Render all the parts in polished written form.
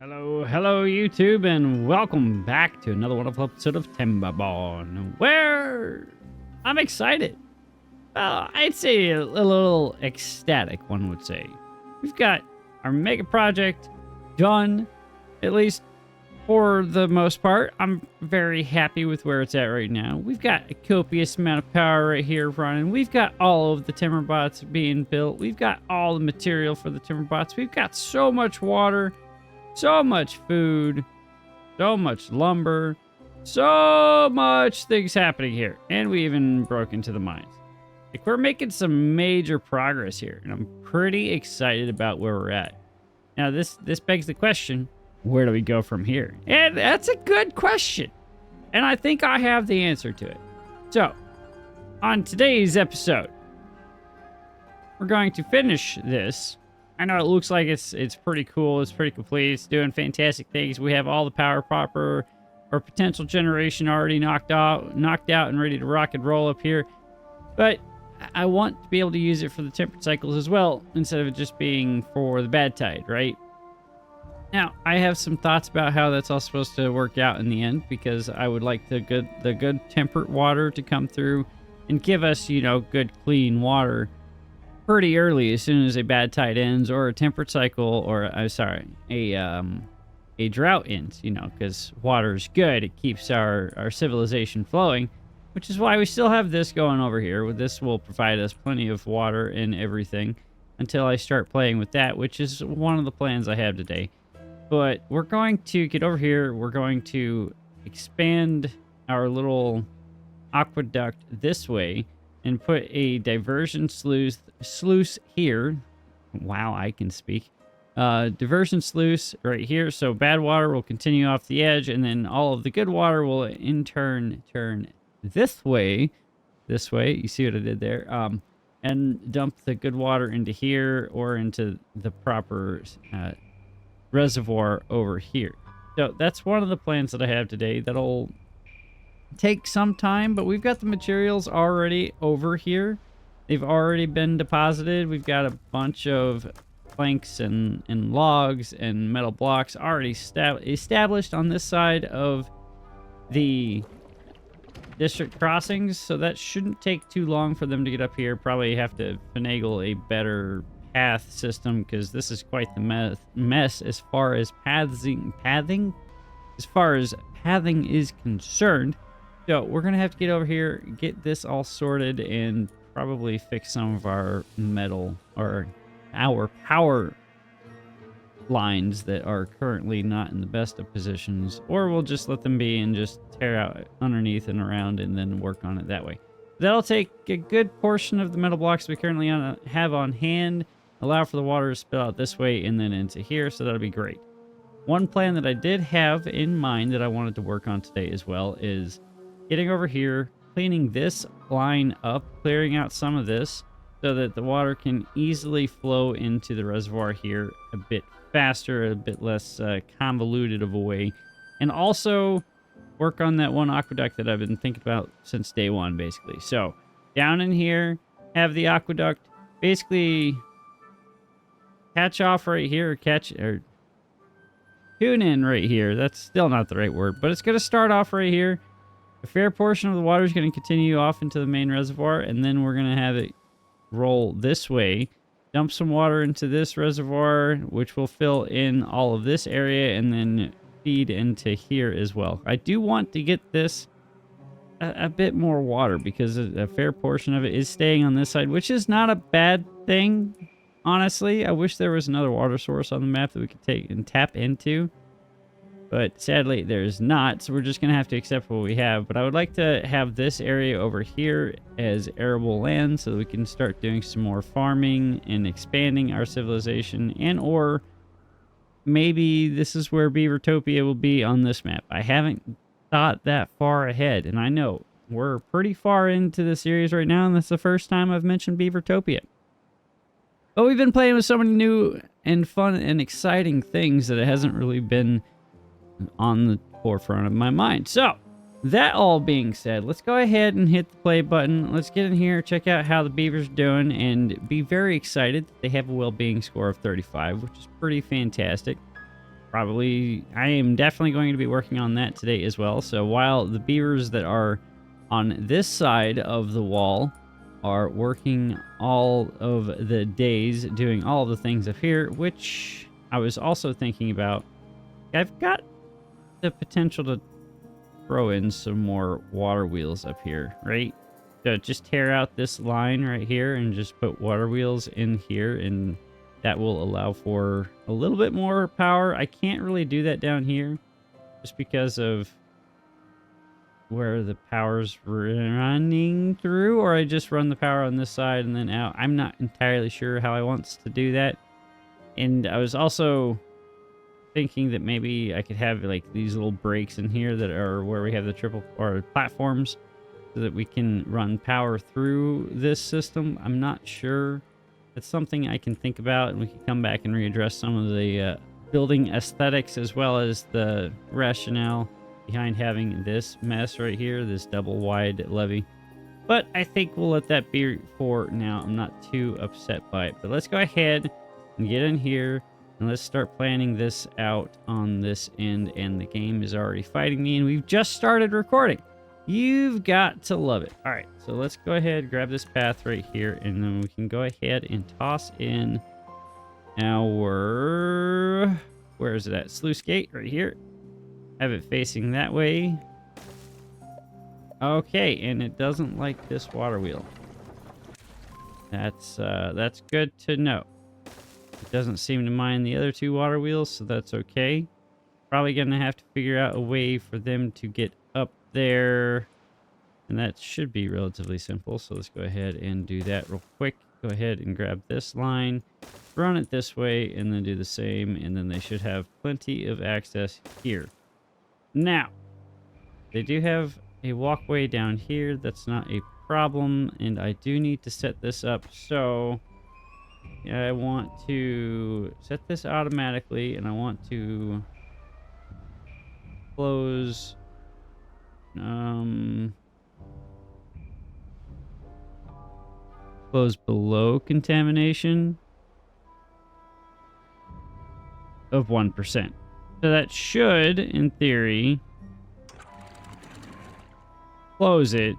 Hello YouTube, and welcome back to another wonderful episode of Timberborn, where I'm excited. I'd say a little ecstatic, one would say. We've got our mega project done, at least for the most part. I'm very happy with where it's at right now. We've got a copious amount of power right here running. We've got all of the timber bots being built. We've got all the material for the timber bots. We've got so much water. So much food, so much lumber, so much things happening here. And we even broke into the mines. Like, we're making some major progress here, and I'm pretty excited about where we're at. Now, this begs the question, where do we go from here? And that's a good question. And I think I have the answer to it. So, on today's episode, we're going to finish this. I know it looks like it's pretty cool. It's pretty complete. It's doing fantastic things. We have all the power proper or potential generation already knocked out and ready to rock and roll up here. But I want to be able to use it for the temperate cycles as well, instead of it just being for the bad tide, right? Now, I have some thoughts about how that's all supposed to work out in the end, because I would like the good temperate water to come through and give us, you know, good clean water pretty early, as soon as a bad tide ends, or a temperate cycle, or a drought ends, you know, because water is good. It keeps our civilization flowing, which is why we still have this going over here. This will provide us plenty of water and everything until I start playing with that, which is one of the plans I have today. But we're going to get over here. We're going to expand our little aqueduct this way and put a diversion sluice here. Wow, I can speak. Diversion sluice right here, so bad water will continue off the edge, and then all of the good water will in turn turn this way. You see what I did there? And dump the good water into here, or into the proper reservoir over here. So that's one of the plans that I have today. That'll take some time, but we've got the materials already over here. They've already been deposited. We've got a bunch of planks and logs and metal blocks already established on this side of the district crossings, so that shouldn't take too long for them to get up here. Probably have to finagle a better path system, because this is quite the mess as far as pathing is concerned. So we're going to have to get over here, get this all sorted, and probably fix some of our metal or our power lines that are currently not in the best of positions. Or we'll just let them be and just tear out underneath and around and then work on it that way. That'll take a good portion of the metal blocks we currently have on hand, allow for the water to spill out this way and then into here, so that'll be great. One plan that I did have in mind that I wanted to work on today as well is getting over here, cleaning this line up, clearing out some of this so that the water can easily flow into the reservoir here a bit faster, a bit less convoluted of a way. And also work on that one aqueduct that I've been thinking about since day one, basically. So down in here, have the aqueduct basically catch off right here, tune in right here. That's still not the right word, but it's going to start off right here. A fair portion of the water is going to continue off into the main reservoir, and then we're going to have it roll this way, dump some water into this reservoir, which will fill in all of this area, and then feed into here as well. I do want to get this a bit more water, because a fair portion of it is staying on this side, which is not a bad thing, honestly. I wish there was another water source on the map that we could take and tap into. But sadly, there's not, so we're just going to have to accept what we have. But I would like to have this area over here as arable land, so that we can start doing some more farming and expanding our civilization. And or maybe this is where Beavertopia will be on this map. I haven't thought that far ahead, and I know we're pretty far into the series right now, and that's the first time I've mentioned Beavertopia. But we've been playing with so many new and fun and exciting things that it hasn't really been on the forefront of my mind. So that all being said, let's go ahead and hit the play button. Let's get in here, check out how the Beavers are doing, and be very excited that they have a well-being score of 35, which is pretty fantastic. I am definitely going to be working on that today as well. So while the beavers that are on this side of the wall are working all of the days, doing all of the things up here, which I was also thinking about, I've got the potential to throw in some more water wheels up here, right? So just tear out this line right here and just put water wheels in here, and that will allow for a little bit more power. I can't really do that down here just because of where the power's running through, or I just run the power on this side and then out. I'm not entirely sure how I want to do that. And I was also thinking that maybe I could have like these little breaks in here that are where we have the triple or platforms so that we can run power through this system. I'm not sure. It's something I can think about, and we can come back and readdress some of the building aesthetics as well as the rationale behind having this mess right here, this double wide levee. But I think we'll let that be for now. I'm not too upset by it. But let's go ahead and get in here and let's start planning this out on this end. And the game is already fighting me, and we've just started recording. You've got to love it. All right, so let's go ahead, grab this path right here, and then we can go ahead and toss in our, where is it at? Sluice gate right here. Have it facing that way. Okay, and it doesn't like this water wheel. That's good to know. It doesn't seem to mind the other two water wheels, so that's okay. Probably gonna have to figure out a way for them to get up there, and that should be relatively simple. So let's go ahead and do that real quick. Go ahead and grab this line, run it this way, and then do the same, and then they should have plenty of access here. Now, they do have a walkway down here. That's not a problem, and I do need to set this up. So I want to set this automatically, and I want to close close below contamination of 1%. So that should, in theory, close it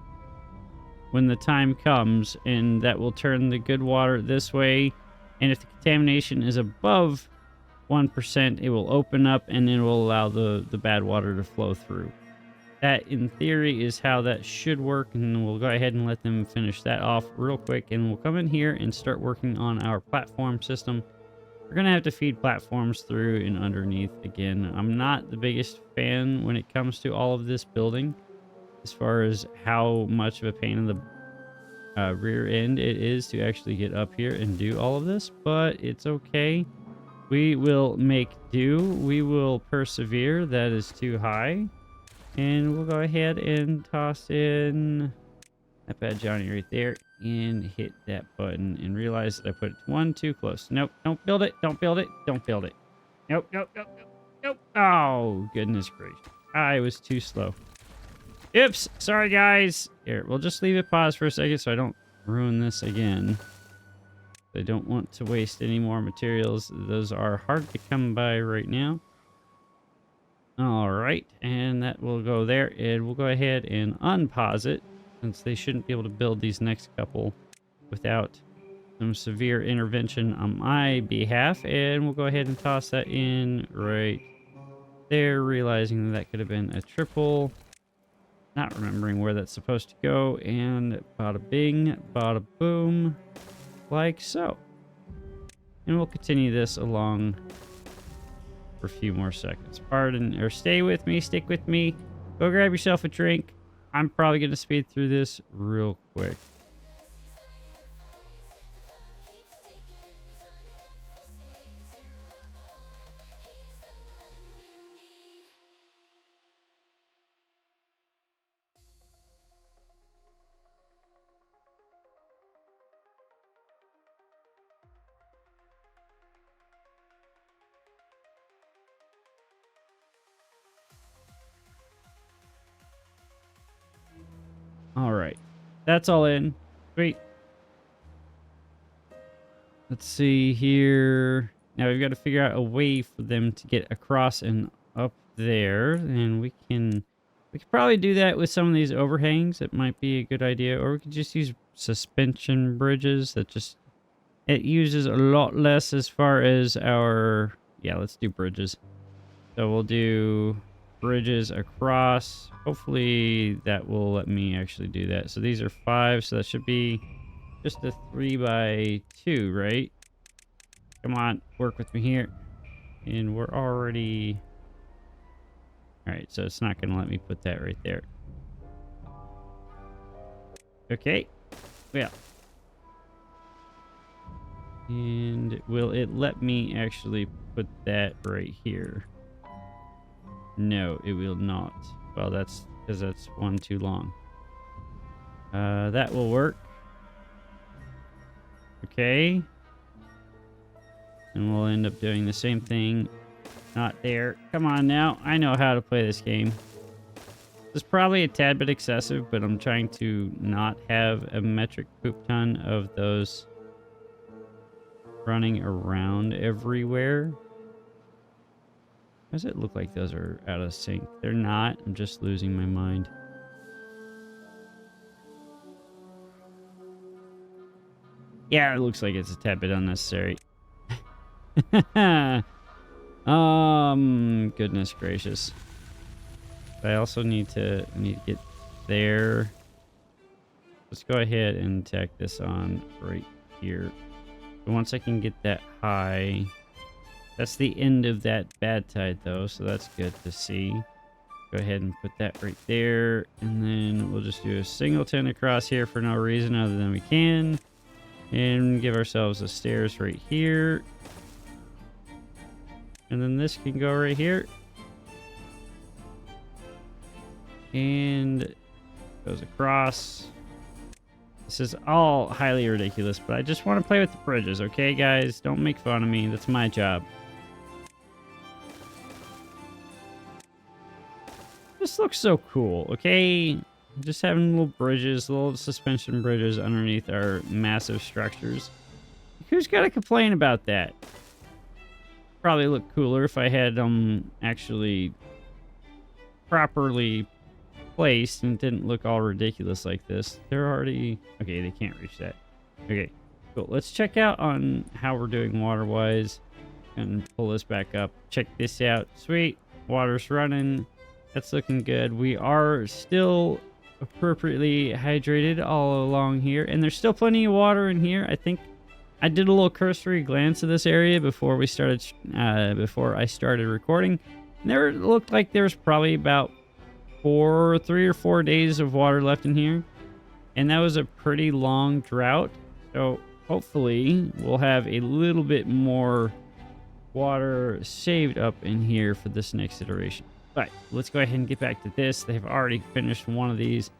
when the time comes, and that will turn the good water this way. And if the contamination is above 1%, it will open up and it will allow the bad water to flow through. That, in theory, is how that should work, and we'll go ahead and let them finish that off real quick, and we'll come in here and start working on our platform system. We're going to have to feed platforms through and underneath again. I'm not the biggest fan when it comes to all of this building, as far as how much of a pain in the rear end it is to actually get up here and do all of this, but it's okay. We will make do. We will persevere. That is too high. And we'll go ahead and toss in that bad Johnny right there and hit that button and realize that I put it one too close. Nope, don't build it. Don't build it. Don't build it. Nope, nope, nope, nope, nope. Oh, goodness gracious. I was too slow. Oops, sorry guys. Here, we'll just leave it paused for a second so I don't ruin this again. I don't want to waste any more materials. Those are hard to come by right now. All right, and that will go there, and we'll go ahead and unpause it, since they shouldn't be able to build these next couple without some severe intervention on my behalf. And we'll go ahead and toss that in right there, realizing that could have been a triple. Not remembering where that's supposed to go, and bada bing, bada boom, like so. And we'll continue this along for a few more seconds. Pardon, or stay with me, stick with me. Go grab yourself a drink. I'm probably going to speed through this real quick. All right, that's all in. Sweet. Let's see here. Now we've got to figure out a way for them to get across and up there, and we could probably do that with some of these overhangs. It might be a good idea, or we could just use suspension bridges that just it uses a lot less as far as our yeah. Let's do bridges. So we'll do bridges across. Hopefully that will let me actually do that. So these are 5, so that should be just a 3x2, right? Come on, work with me here. And we're already... Alright, so it's not going to let me put that right there. Okay. Yeah. And will it let me actually put that right here? No, it will not. Well, that's because that's one too long. That will work. Okay. And we'll end up doing the same thing. Not there. Come on now. I know how to play this game. This is probably a tad bit excessive, but I'm trying to not have a metric poop ton of those running around everywhere. Does it look like those are out of sync? They're not. I'm just losing my mind. Yeah, it looks like it's a tad bit unnecessary. Goodness gracious. I also need to get there. Let's go ahead and tack this on right here. But once I can get that high, that's the end of that bad tide though, so that's good to see. Go ahead and put that right there, and then we'll just do a singleton across here for no reason other than we can. And give ourselves a stairs right here. And then this can go right here. And goes across. This is all highly ridiculous, but I just want to play with the bridges, okay, guys? Don't make fun of me. That's my job. This looks so cool, okay? Just having little bridges, little suspension bridges underneath our massive structures. Who's got to complain about that? Probably look cooler if I had them actually properly placed and didn't look all ridiculous like this. They're already... Okay, they can't reach that. Okay, cool. Let's check out on how we're doing water-wise and pull this back up. Check this out. Sweet. Water's running. That's looking good. We are still appropriately hydrated all along here, and there's still plenty of water in here. I think I did a little cursory glance of this area before we started, before I started recording. And there looked like there was probably about 3 or 4 days of water left in here, and that was a pretty long drought. So hopefully we'll have a little bit more water saved up in here for this next iteration. All right, let's go ahead and get back to this. They've already finished one of these.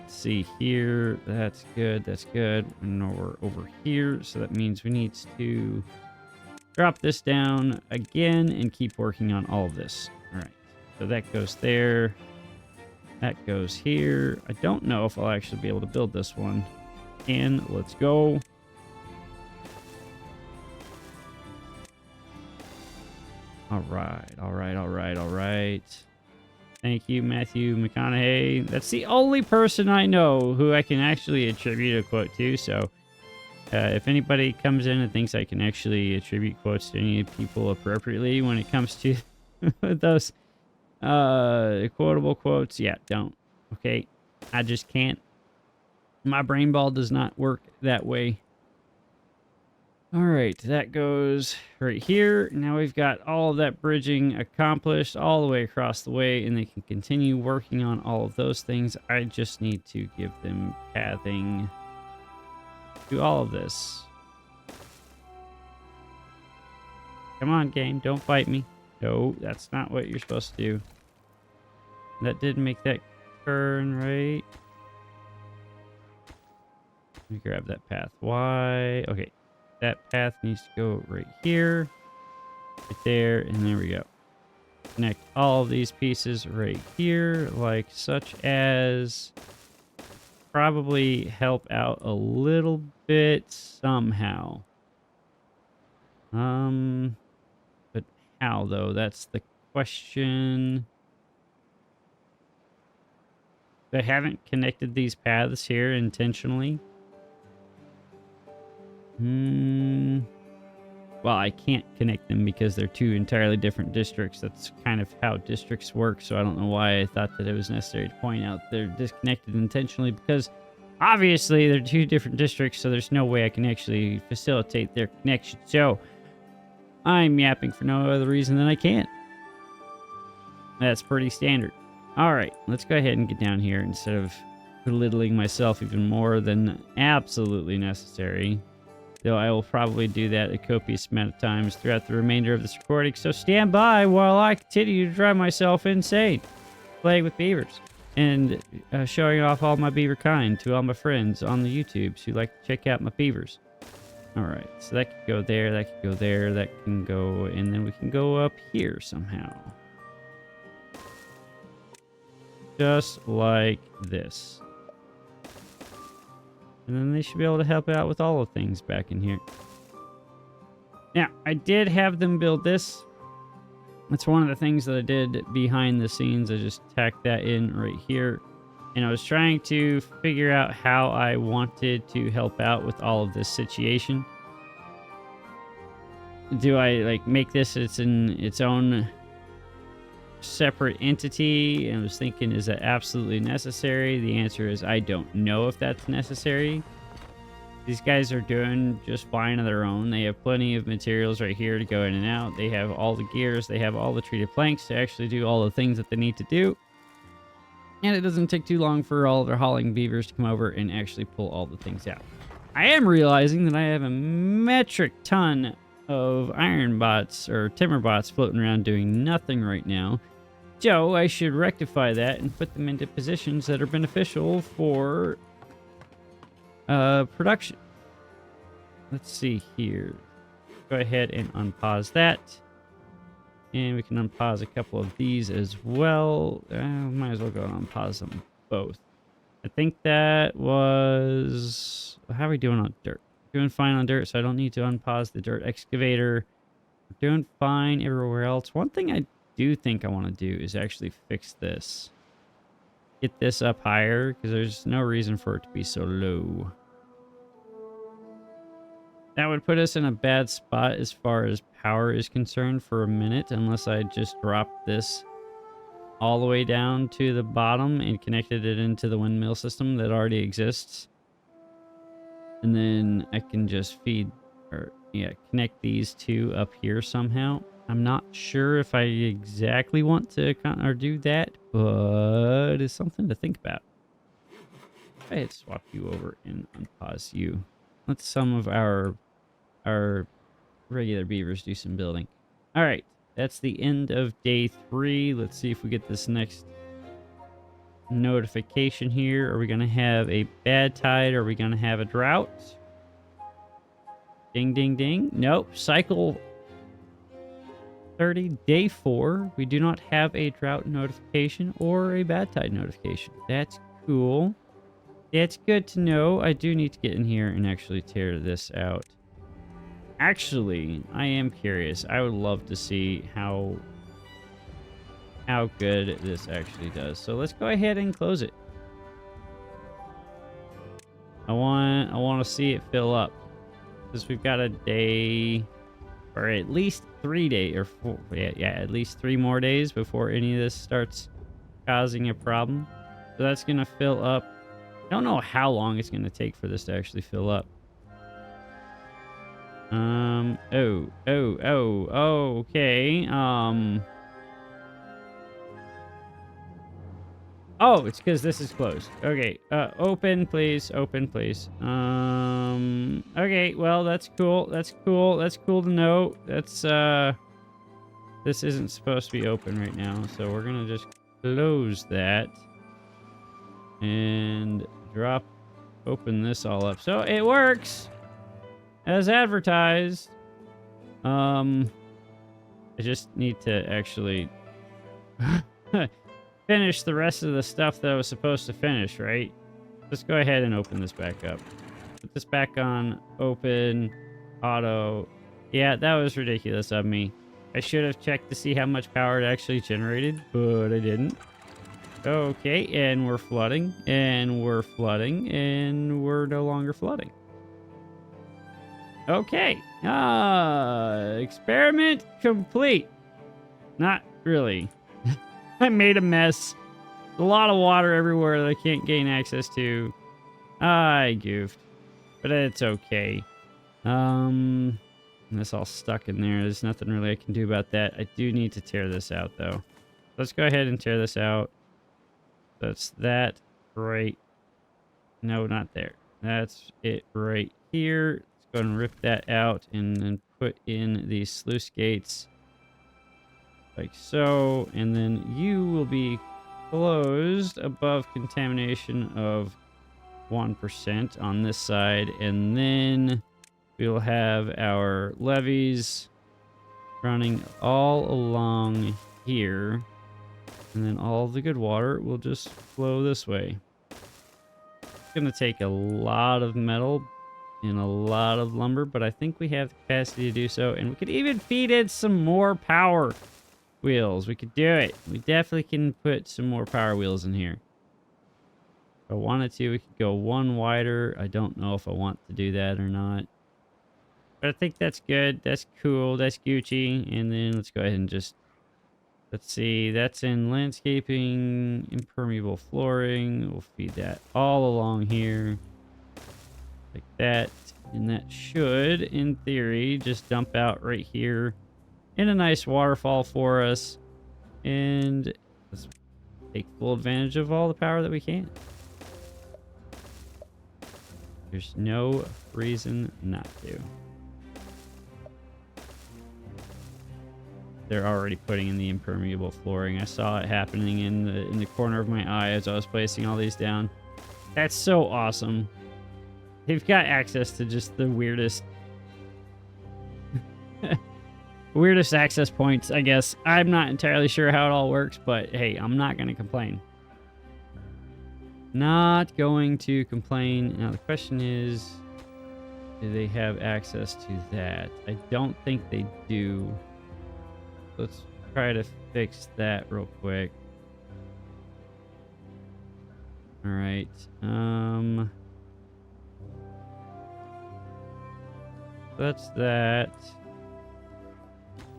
Let's see here. That's good. That's good. And now we're over here. So that means we need to drop this down again and keep working on all of this. All right. So that goes there. That goes here. I don't know if I'll actually be able to build this one. And let's go. All right, all right, all right, all right. Thank you, Matthew McConaughey. That's the only person I know who I can actually attribute a quote to. So if anybody comes in and thinks I can actually attribute quotes to any people appropriately when it comes to those quotable quotes, yeah, don't. Okay, I just can't. My brain ball does not work that way. All right, that goes right here. Now we've got all of that bridging accomplished all the way across the way, and they can continue working on all of those things. I just need to give them pathing to all of this. Come on, game, don't fight me. No, that's not what you're supposed to do. That did make that turn, right? Let me grab that path. Why? Okay. That path needs to go right here, right there, and there we go. Connect all of these pieces right here, like such as probably help out a little bit somehow. But how though? That's the question. I haven't connected these paths here intentionally. Well, I can't connect them because they're two entirely different districts. That's kind of how districts work, so I don't know why I thought that it was necessary to point out they're disconnected intentionally, because obviously they're two different districts, so there's no way I can actually facilitate their connection. So I'm yapping for no other reason than I can. That's pretty standard. All right, let's go ahead and get down here instead of belittling myself even more than absolutely necessary. Though I will probably do that a copious amount of times throughout the remainder of this recording. So stand by while I continue to drive myself insane, playing with beavers and showing off all my beaver kind to all my friends on the YouTubes who like to check out my beavers. All right, so that could go there, that could go there, that can go, and then we can go up here somehow. Just like this. And then they should be able to help out with all the things back in here. Now, I did have them build this. That's one of the things that I did behind the scenes. I just tacked that in right here. And I was trying to figure out how I wanted to help out with all of this situation. Do I like make this in its own separate entity? And I was thinking, is that absolutely necessary? The answer is I don't know if that's necessary. These guys are doing just fine on their own. They have plenty of materials right here to go in and out. They have all the gears. They have all the treated planks to actually do all the things that they need to do. And it doesn't take too long for all their hauling beavers to come over and actually pull all the things out. I am realizing that I have a metric ton of iron bots or timber bots floating around doing nothing right now. So I should rectify that and put them into positions that are beneficial for production. Let's see here. Go ahead and unpause that. And we can unpause a couple of these as well. Might as well go and unpause them both. I think that was... How are we doing on dirt? Doing fine on dirt, so I don't need to unpause the dirt excavator. Doing fine everywhere else. One thing I do think I want to do is actually fix this. Get this up higher, because there's no reason for it to be so low. That would put us in a bad spot as far as power is concerned for a minute, unless I just dropped this all the way down to the bottom and connected it into the windmill system that already exists. And then I can just feed, or yeah, connect these two up here somehow. I'm not sure if I exactly want to or do that, but it's something to think about. I had swap you over and unpause you. Let some of our regular beavers do some building. All right, that's the end of day 3. Let's see if we get this next notification here. Are we going to have a bad tide? Are we going to have a drought? Ding, ding, ding. Nope. Cycle 30, day 4. We do not have a drought notification or a bad tide notification. That's cool. That's good to know. I do need to get in here and actually tear this out. Actually, I am curious. I would love to see how good this actually does. So let's go ahead and close it. I want to see it fill up, because we've got a day, or at least 3 days, or 4, yeah, at least 3 more days before any of this starts causing a problem. So that's gonna fill up. I don't know how long it's gonna take for this to actually fill up. Okay. Oh, it's because this is closed. Okay, open, please. Open, please. Okay, well, that's cool. That's cool. That's cool to know. That's, this isn't supposed to be open right now, so we're gonna just close that. And open this all up. So it works! As advertised. I just need to actually finish the rest of the stuff that I was supposed to finish, right? Let's go ahead and open this back up. Put this back on, open, auto, Yeah, that was ridiculous of me. I should have checked to see how much power it actually generated, but I didn't. Okay, and we're flooding, and we're flooding, and we're no longer flooding. Okay. Experiment complete. Not really. I made a mess. A lot of water everywhere that I can't gain access to. I goofed. But it's okay. It's all stuck in there. There's nothing really I can do about that. I do need to tear this out, though. Let's go ahead and tear this out. That's that right. No, not there. That's it right here. Let's go and rip that out and then put in these sluice gates. Like so. And then you will be closed above contamination of 1% on this side. And then we'll have our levees running all along here. And then all the good water will just flow this way. It's going to take a lot of metal and a lot of lumber, but I think we have the capacity to do so. And we could even feed in some more power wheels. We could do it. We definitely can put some more power wheels in here. If I wanted to, we could go one wider. I don't know if I want to do that or not. But I think that's good. That's cool. That's Gucci. And then let's go ahead and just... Let's see, that's in landscaping, impermeable flooring. We'll feed that all along here. Like that. And that should, in theory, just dump out right here in a nice waterfall for us. And let's take full advantage of all the power that we can. There's no reason not to. They're already putting in the impermeable flooring. I saw it happening in the corner of my eye as I was placing all these down. That's so awesome. They've got access to just the weirdest weirdest access points, I guess. I'm not entirely sure how it all works, but hey, I'm not going to complain. Not going to complain. Now the question is, do they have access to that? I don't think they do. Let's try to fix that real quick. All right. That's that.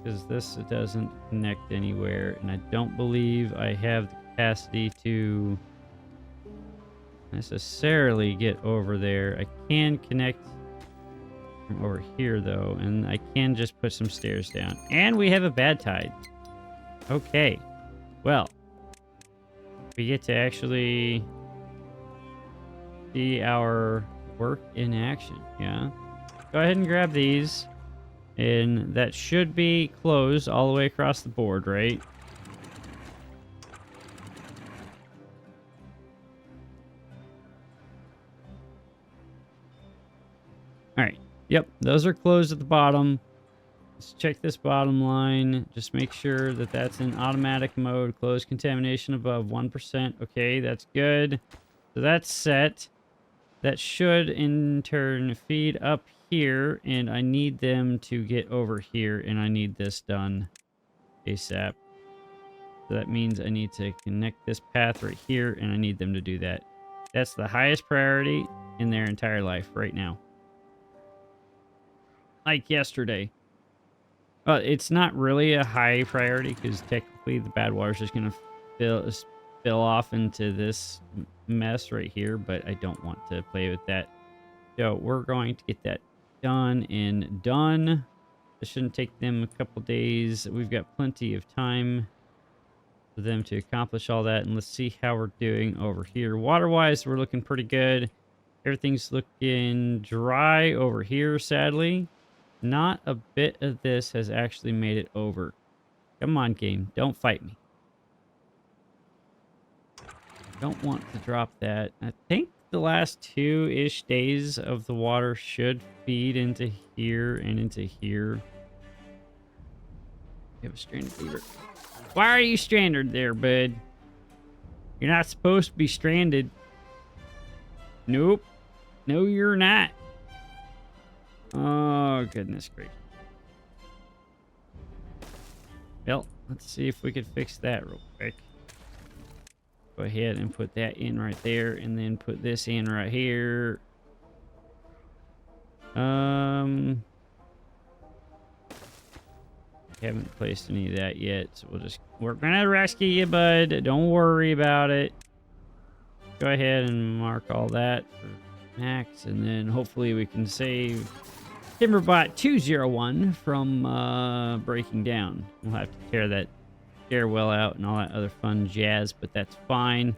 Because this doesn't connect anywhere, and I don't believe I have the capacity to necessarily get over there. I can connect from over here though, and I can just put some stairs down. And we have a bad tide. Okay. Well, we get to actually see our work in action. Yeah. Go ahead and grab these. And that should be closed all the way across the board, right? All right. Yep, those are closed at the bottom. Let's check this bottom line. Just make sure that that's in automatic mode. Close contamination above 1%. Okay, that's good. So that's set. That should in turn feed up here, and I need them to get over here, and I need this done ASAP. So that means I need to connect this path right here, and I need them to do that. That's the highest priority in their entire life right now. Like yesterday. Well, it's not really a high priority because technically the bad water is just going to spill off into this mess right here, but I don't want to play with that. So we're going to get that done and done. This shouldn't take them a couple days. We've got plenty of time for them to accomplish all that. And let's see how we're doing over here. Water-wise, we're looking pretty good. Everything's looking dry over here, sadly. Not a bit of this has actually made it over. Come on, game. Don't fight me. Don't want to drop that. I think the last 2-ish days of the water should feed into here and into here. You have a stranded beaver. Why are you stranded there, bud? You're not supposed to be stranded. Nope. No, you're not. Oh, goodness gracious. Well, let's see if we could fix that real quick. Go ahead and put that in right there, and then put this in right here. Haven't placed any of that yet, so we're gonna rescue you, bud. Don't worry about it. Go ahead and mark all that for max, and then hopefully we can save Timberbot 201 from breaking down. We'll have to tear that stairwell out and all that other fun jazz, but that's fine.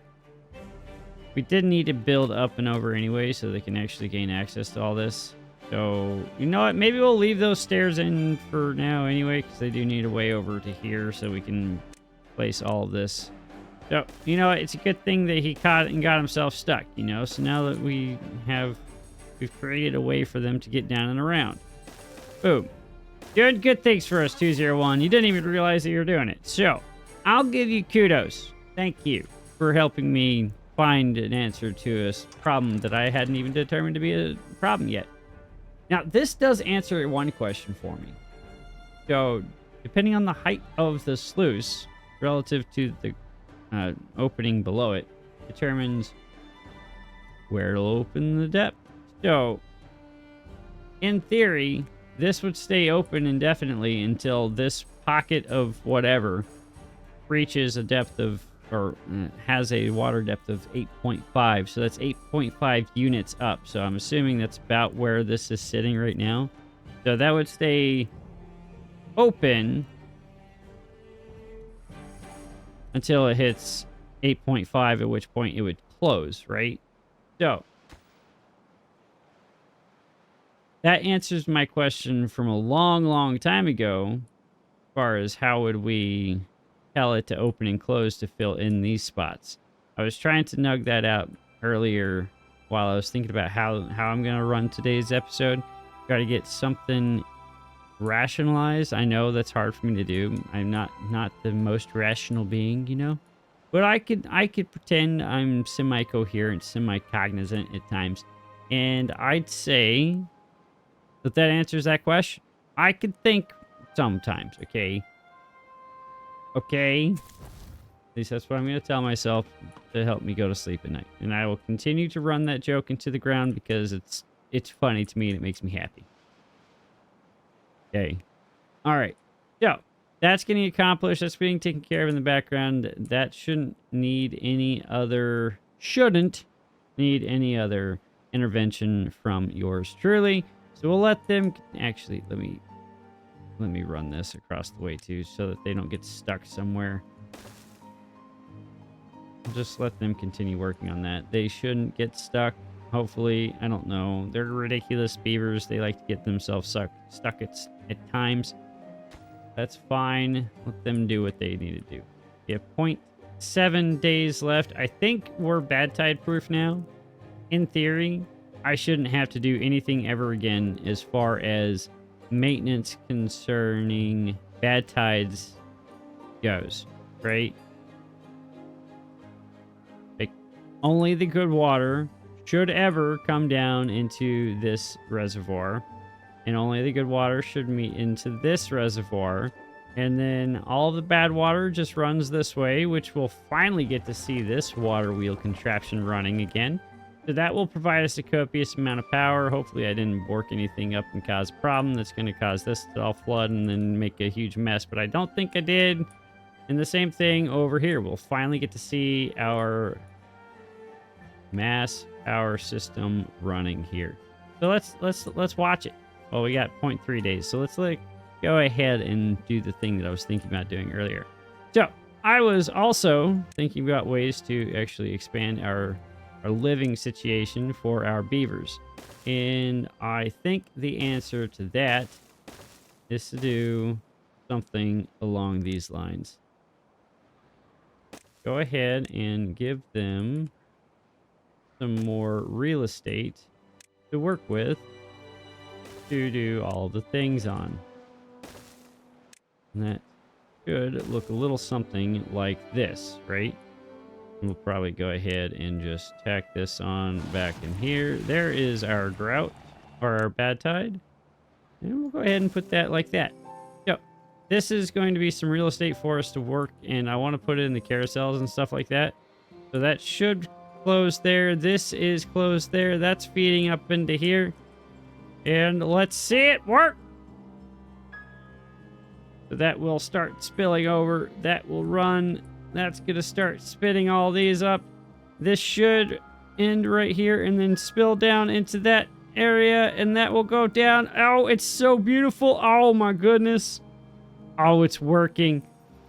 We did need to build up and over anyway, so they can actually gain access to all this. So, you know what? Maybe we'll leave those stairs in for now anyway, because they do need a way over to here so we can place all of this. So, you know, it's a good thing that he caught and got himself stuck, you know? So now that we've created a way for them to get down and around. Boom. Doing good things for us, 201. You didn't even realize that you were doing it. So, I'll give you kudos. Thank you for helping me find an answer to a problem that I hadn't even determined to be a problem yet. Now, this does answer one question for me. So, depending on the height of the sluice relative to the opening below it, determines where it'll open the depth. So, in theory, this would stay open indefinitely until this pocket of whatever reaches a depth of, or has a water depth of 8.5. So that's 8.5 units up. So I'm assuming that's about where this is sitting right now. So that would stay open until it hits 8.5, at which point it would close, right? So that answers my question from a long, long time ago, as far as how would we tell it to open and close to fill in these spots. I was trying to nug that out earlier while I was thinking about how I'm going to run today's episode. Got to get something rationalized. I know that's hard for me to do. I'm not the most rational being, you know? But I could pretend I'm semi-coherent, semi-cognizant at times. And I'd say that answers that question. I could think sometimes, okay? Okay? At least that's what I'm going to tell myself to help me go to sleep at night. And I will continue to run that joke into the ground because it's funny to me and it makes me happy. Okay. All right. So, that's getting accomplished. That's being taken care of in the background. That shouldn't need any other intervention from yours truly. So we'll let them, actually, let me run this across the way too so that they don't get stuck somewhere. I'll just let them continue working on that. They shouldn't get stuck. Hopefully, I don't know. They're ridiculous beavers. They like to get themselves stuck at times. That's fine. Let them do what they need to do. We have 0.7 days left. I think we're bad tide proof now. In theory, I shouldn't have to do anything ever again as far as maintenance concerning bad tides goes, right? Like, only the good water should ever come down into this reservoir, and only the good water should meet into this reservoir, and then all the bad water just runs this way, which we'll finally get to see this water wheel contraption running again. So that will provide us a copious amount of power. Hopefully I didn't bork anything up and cause a problem that's going to cause this to all flood and then make a huge mess, but I don't think I did. And the same thing over here. We'll finally get to see our mass power system running here. So let's watch it. Well, we got 0.3 days, so let's go ahead and do the thing that I was thinking about doing earlier. So I was also thinking about ways to actually expand our living situation for our beavers. And I think the answer to that is to do something along these lines. Go ahead and give them some more real estate to work with to do all the things on. And that should look a little something like this, right? We'll probably go ahead and just tack this on back in here. There is our drought, or our bad tide. And we'll go ahead and put that like that. So, this is going to be some real estate for us to work, and I want to put it in the carousels and stuff like that. So that should close there. This is closed there. That's feeding up into here. And let's see it work. So that will start spilling over. That will run. That's going to start spitting all these up. This should end right here and then spill down into that area, and that will go down. Oh, it's so beautiful. Oh my goodness. Oh, it's working.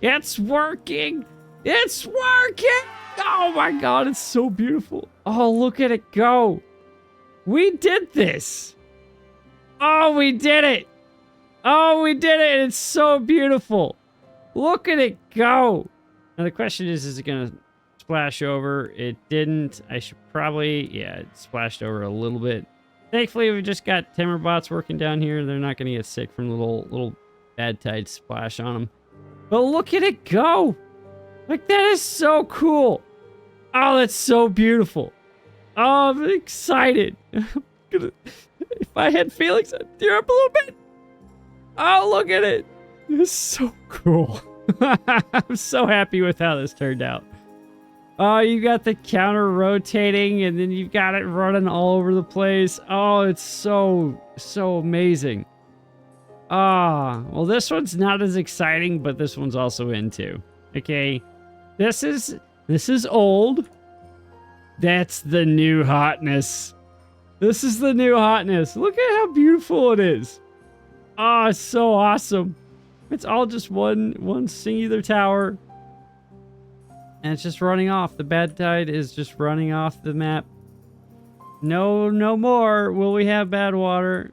It's working. It's working. Oh my God, it's so beautiful. Oh, look at it go. We did this. Oh, we did it. Oh, we did it. It's so beautiful. Look at it go. Now the question is it going to splash over? It didn't. I should probably, yeah, it splashed over a little bit. Thankfully, we just got timber bots working down here. They're not going to get sick from the little bad tide splash on them. But look at it go. Like, that is so cool. Oh, that's so beautiful. Oh, I'm excited. If I had feelings, I'd tear up a little bit. Oh, look at it. It's so cool. I'm so happy with how this turned out. Oh, you got the counter rotating, and then you've got it running all over the place. Oh, it's so amazing. Ah, well, this one's not as exciting, but this one's also in too. Okay, this is old. That's the new hotness. This is the new hotness. Look at how beautiful it is. Oh, it's so awesome. It's all just one singular tower. And it's just running off. The bad tide is just running off the map. No more will we have bad water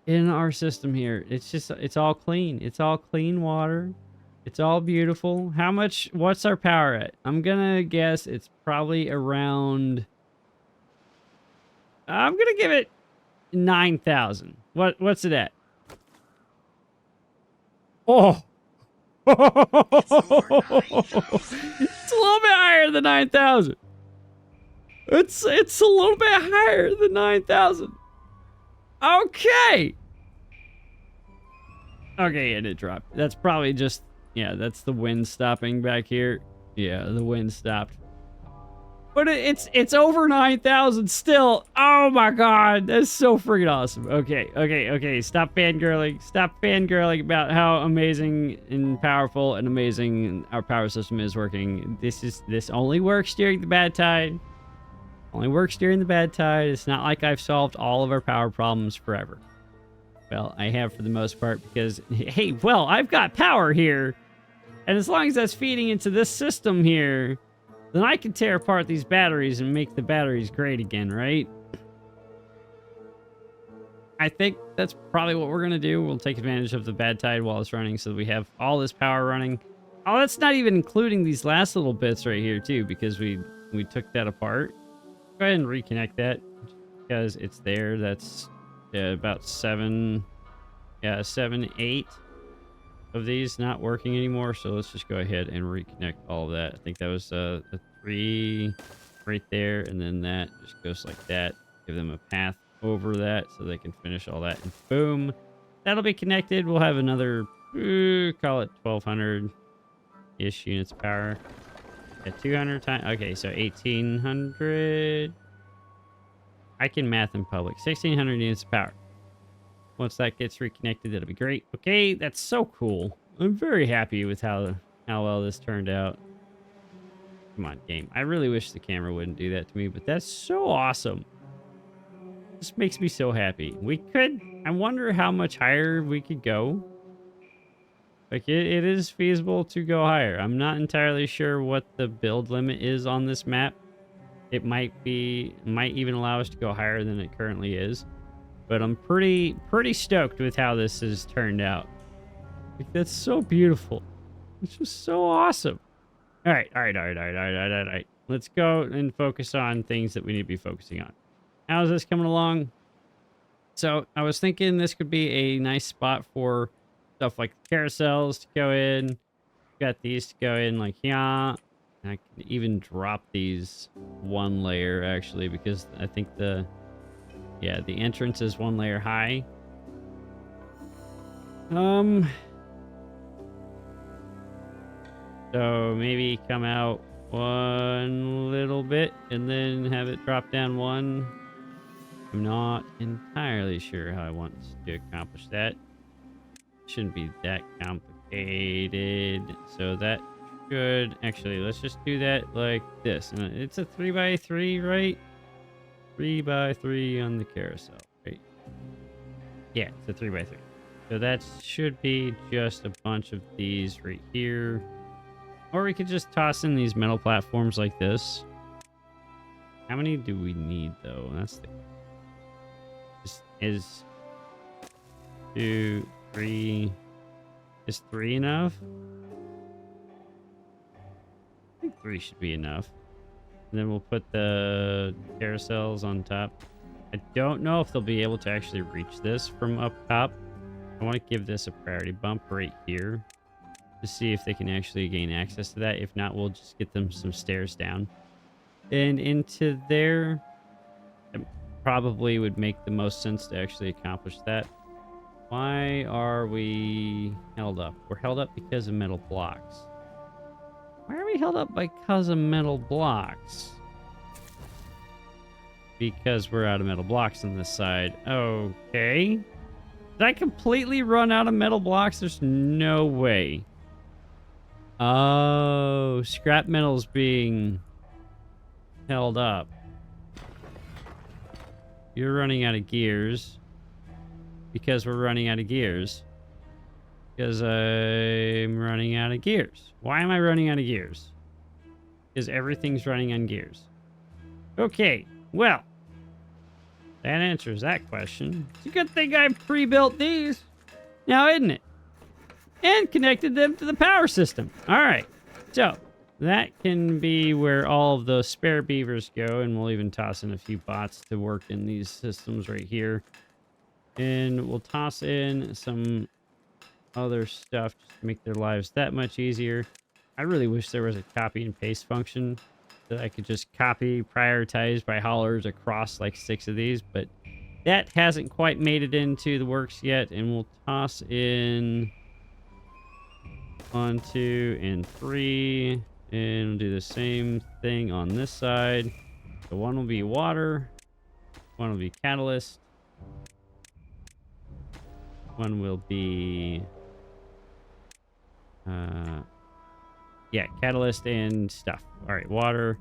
in our system here. It's all clean. It's all clean water. It's all beautiful. What's our power at? I'm gonna guess it's probably around, I'm gonna give it 9,000. What's it at? Oh. It's a little bit higher than 9,000. It's a little bit higher than 9,000. Okay. Okay, and it dropped. That's probably just, yeah, that's the wind stopping back here. Yeah, the wind stopped. But it's over 9,000 still. Oh my God, that's so freaking awesome. Okay. Stop fangirling. Stop fangirling about how amazing and powerful and amazing our power system is working. This only works during the bad tide. Only works during the bad tide. It's not like I've solved all of our power problems forever. Well, I have for the most part because, hey, well, I've got power here. And as long as that's feeding into this system here, then I can tear apart these batteries and make the batteries great again, right? I think that's probably what we're going to do. We'll take advantage of the bad tide while it's running so that we have all this power running. Oh, that's not even including these last little bits right here, too, because we took that apart. Go ahead and reconnect that because it's there. That's about 7, 8 of these not working anymore. So let's just go ahead and reconnect all of that. I think that was a 3 right there, and then that just goes like that. Give them a path over that so they can finish all that, and boom, that'll be connected. We'll have another call it 1,200-ish units of power at 200 times. Okay, so 1,800. I can math in public. 1,600 units of power. Once that gets reconnected, that'll be great. Okay, that's so cool. I'm very happy with how well this turned out. Come on, game. I really wish the camera wouldn't do that to me, but that's so awesome. This makes me so happy. I wonder how much higher we could go. Like, it is feasible to go higher. I'm not entirely sure what the build limit is on this map. It might even allow us to go higher than it currently is. But I'm pretty stoked with how this has turned out. Like, that's so beautiful. It's just so awesome. All right. Let's go and focus on things that we need to be focusing on. How's this coming along? So I was thinking this could be a nice spot for stuff like carousels to go in. Got these to go in like here. And I can even drop these 1 layer actually, because I think the entrance is 1 layer high. So maybe come out one little bit and then have it drop down one. I'm not entirely sure how I want to accomplish that. Shouldn't be that complicated. So that should actually, let's just do that like this. And it's a 3x3, right? 3x3 on the carousel, right? Yeah, it's a 3x3. So that should be just a bunch of these right here. Or we could just toss in these metal platforms like this. How many do we need though? That's the is 2, 3. Is 3 enough? I think 3 should be enough. And then we'll put the carousels on top. I don't know if they'll be able to actually reach this from up top. I want to give this a priority bump right here to see if they can actually gain access to that. If not, we'll just get them some stairs down and into there. It probably would make the most sense to actually accomplish that. Why are we held up? We're held up because of metal blocks. Why are we held up because of metal blocks? Because we're out of metal blocks on this side. Okay. Did I completely run out of metal blocks? There's no way. Oh, scrap metal's being held up. You're running out of gears. Because we're running out of gears. Because I'm running out of gears. Why am I running out of gears? Because everything's running on gears. Okay, well. That answers that question. It's a good thing I pre-built these. Now, isn't it? And connected them to the power system. All right. So, that can be where all of those spare beavers go. And we'll even toss in a few bots to work in these systems right here. And we'll toss in some other stuff just to make their lives that much easier. I really wish there was a copy and paste function that I could just copy, prioritize by haulers across like 6 of these, but that hasn't quite made it into the works yet. And we'll toss in 1, 2, and 3, and we'll do the same thing on this side. So one will be water, one will be catalyst, one will be yeah, catalyst and stuff. All right, water,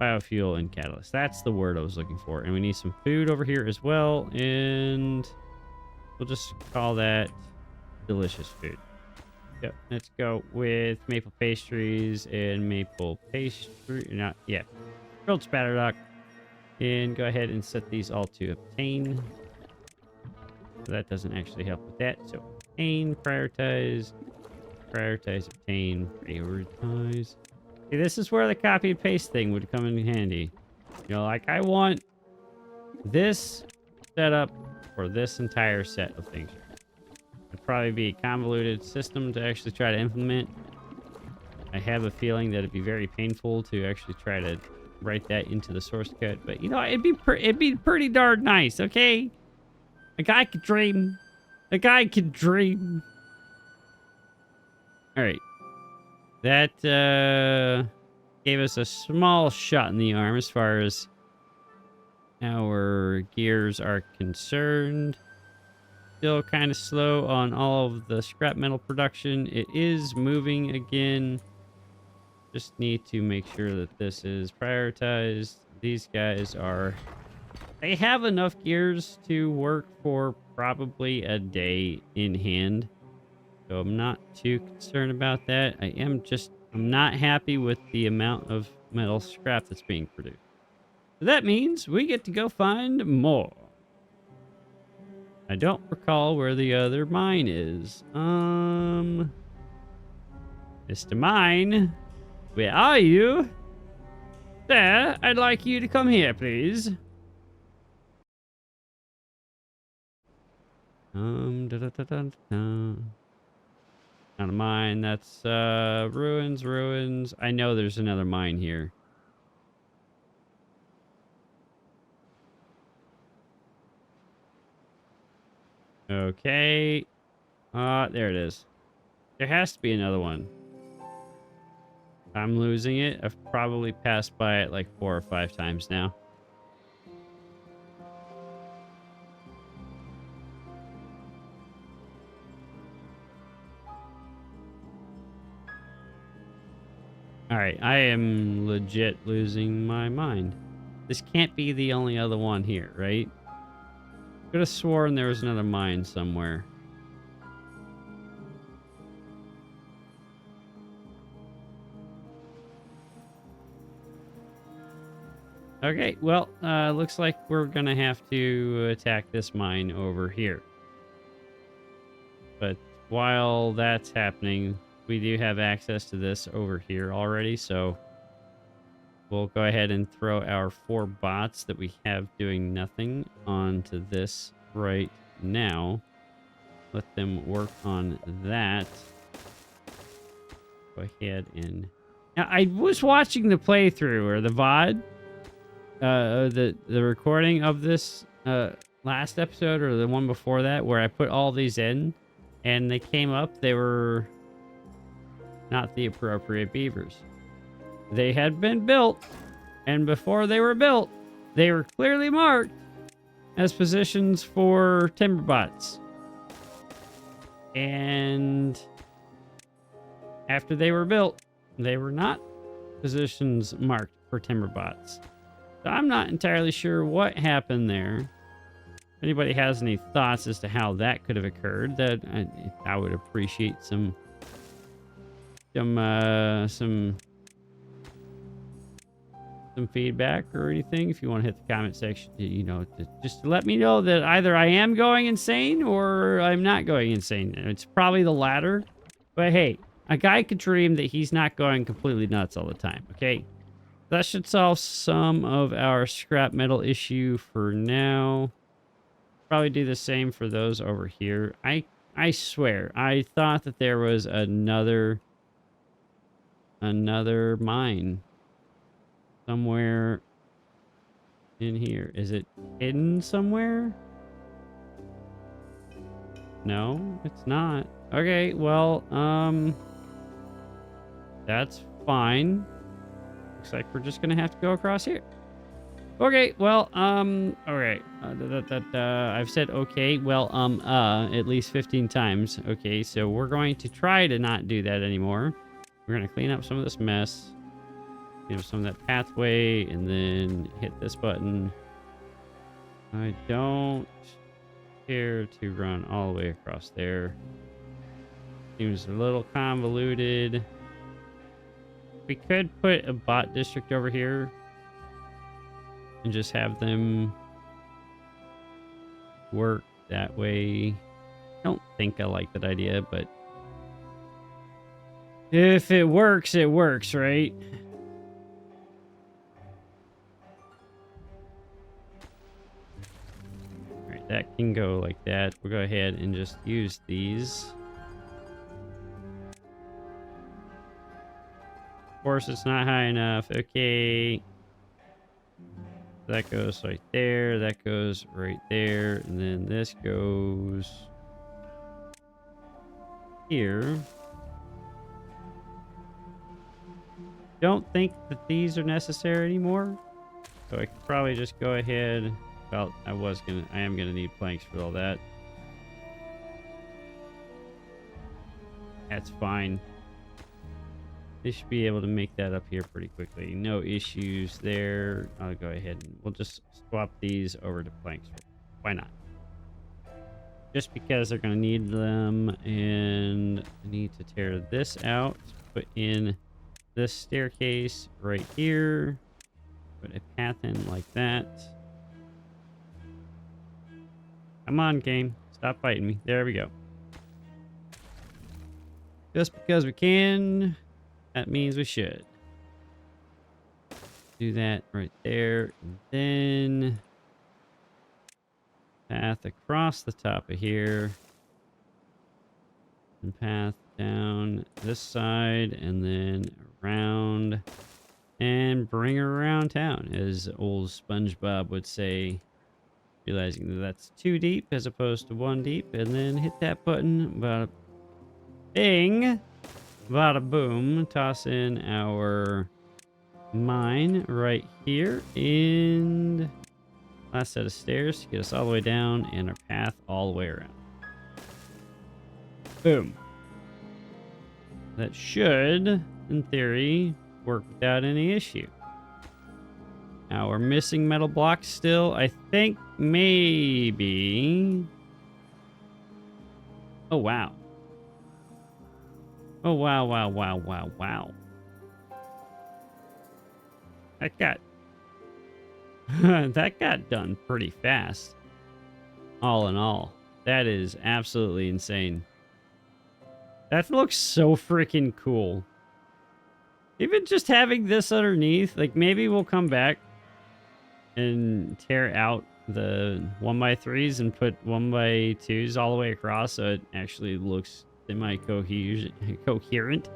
biofuel, and catalyst. That's the word I was looking for. And we need some food over here as well, and we'll just call that delicious food. Yep, let's go with maple pastries and maple pastry. Not yeah, grilled spatter duck. And go ahead and set these all to obtain. So that doesn't actually help with that. So obtain, prioritize, obtain, prioritize. See, this is where the copy and paste thing would come in handy. You know, like I want this setup for this entire set of things. It'd probably be a convoluted system to actually try to implement. I have a feeling that it'd be very painful to actually try to write that into the source code, but you know, it'd be pretty darn nice, okay? A guy could dream. A guy could dream. All right. That gave us a small shot in the arm as far as our gears are concerned. Still kind of slow on all of the scrap metal production. It is moving again. Just need to make sure that this is prioritized. These guys are... They have enough gears to work for probably a day in hand. So I'm not too concerned about that. I'm not happy with the amount of metal scrap that's being produced. So that means we get to go find more. I don't recall where the other mine is. Mr. Mine, where are you? Sir, I'd like you to come here, please. Not a mine, that's ruins. I know there's another mine here. Okay. There it is. There has to be another one. I'm losing it. I've probably passed by it like 4 or 5 times now. All right, I am legit losing my mind. This can't be the only other one here, right? Could have sworn there was another mine somewhere. Okay, well, looks like we're gonna have to attack this mine over here. But while that's happening, we do have access to this over here already, so we'll go ahead and throw our 4 bots that we have doing nothing onto this right now. Let them work on that. Go ahead and... Now, I was watching the playthrough, or the VOD, the recording of this last episode, or the one before that, where I put all these in, and they came up, they were not the appropriate beavers. They had been built, and before they were built, they were clearly marked as positions for timber bots. And after they were built, they were not positions marked for timber bots. So I'm not entirely sure what happened there. If anybody has any thoughts as to how that could have occurred, that I would appreciate some feedback or anything. If you want to hit the comment section, you know, just to let me know that either I am going insane or I'm not going insane. It's probably the latter, but hey, a guy could dream that he's not going completely nuts all the time. Okay, that should solve some of our scrap metal issue for now. Probably do the same for those over here. I swear, I thought that there was another mine somewhere in here. Is it hidden somewhere? No, it's not. Okay, well, that's fine. Looks like we're just gonna have to go across here. Okay, well, alright. I've said okay, well, at least 15 times. Okay, so we're going to try to not do that anymore. We're gonna clean up some of this mess. Clean up some of that pathway, and then hit this button. I don't care to run all the way across there. Seems a little convoluted. We could put a bot district over here and just have them work that way. I don't think I like that idea, but if it works, right? All right, that can go like that. We'll go ahead and just use these. Of course, it's not high enough. Okay. That goes right there. That goes right there. And then this goes here. Don't think that these are necessary anymore. So I could probably just go ahead. Well, I am gonna need planks for all that. That's fine. They should be able to make that up here pretty quickly. No issues there. I'll go ahead and we'll just swap these over to planks. Why not? Just because they're going to need them. And I need to tear this out. Put in this staircase right here. Put a path in like that. Come on, game. Stop fighting me. There we go. Just because we can... that means we should. Do that right there. And then path across the top of here. And path down this side. And then around. And bring her around town, as old SpongeBob would say. Realizing that that's 2 deep as opposed to 1 deep. And then hit that button. Bada bing. Bada boom. Toss in our mine right here. And last set of stairs to get us all the way down. And our path all the way around. Boom. That should, in theory, work without any issue. Now we're missing metal blocks still. I think maybe... Oh, wow. Oh, wow, wow, wow, wow, wow. That got... that got done pretty fast. All in all. That is absolutely insane. That looks so freaking cool. Even just having this underneath, like maybe we'll come back and tear out the 1x3s and put 1x2s all the way across so it actually looks semi-coherent.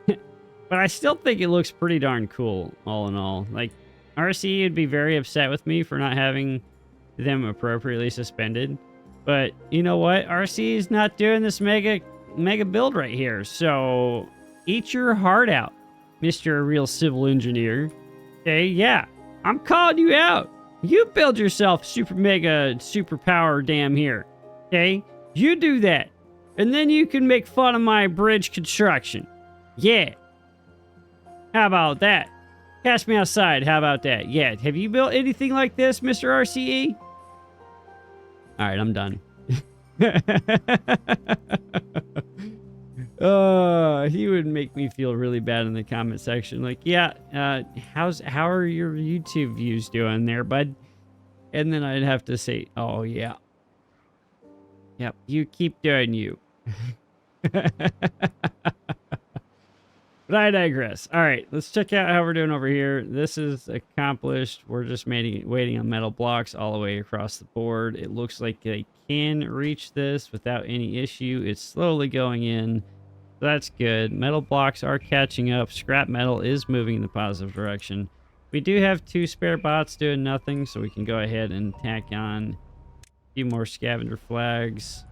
But I still think it looks pretty darn cool, all in all. Like, RC would be very upset with me for not having them appropriately suspended. But you know what? RC is not doing this mega build right here. So eat your heart out, Mr. Real Civil Engineer. Okay, yeah. I'm calling you out. You build yourself super power dam here. Okay? You do that. And then you can make fun of my bridge construction. Yeah. How about that? Catch me outside. How about that? Yeah. Have you built anything like this, Mr. RCE? All right, I'm done. He would make me feel really bad in the comment section. Like, yeah, how are your YouTube views doing there, bud? And then I'd have to say, oh yeah. Yep, you keep doing you. But I digress. All right, let's check out how we're doing over here. This is accomplished. We're just waiting on metal blocks all the way across the board. It looks like they can reach this without any issue. It's slowly going in. That's good. Metal blocks are catching up. Scrap metal is moving in the positive direction. We do have 2 spare bots doing nothing, so we can go ahead and tack on a few more scavenger flags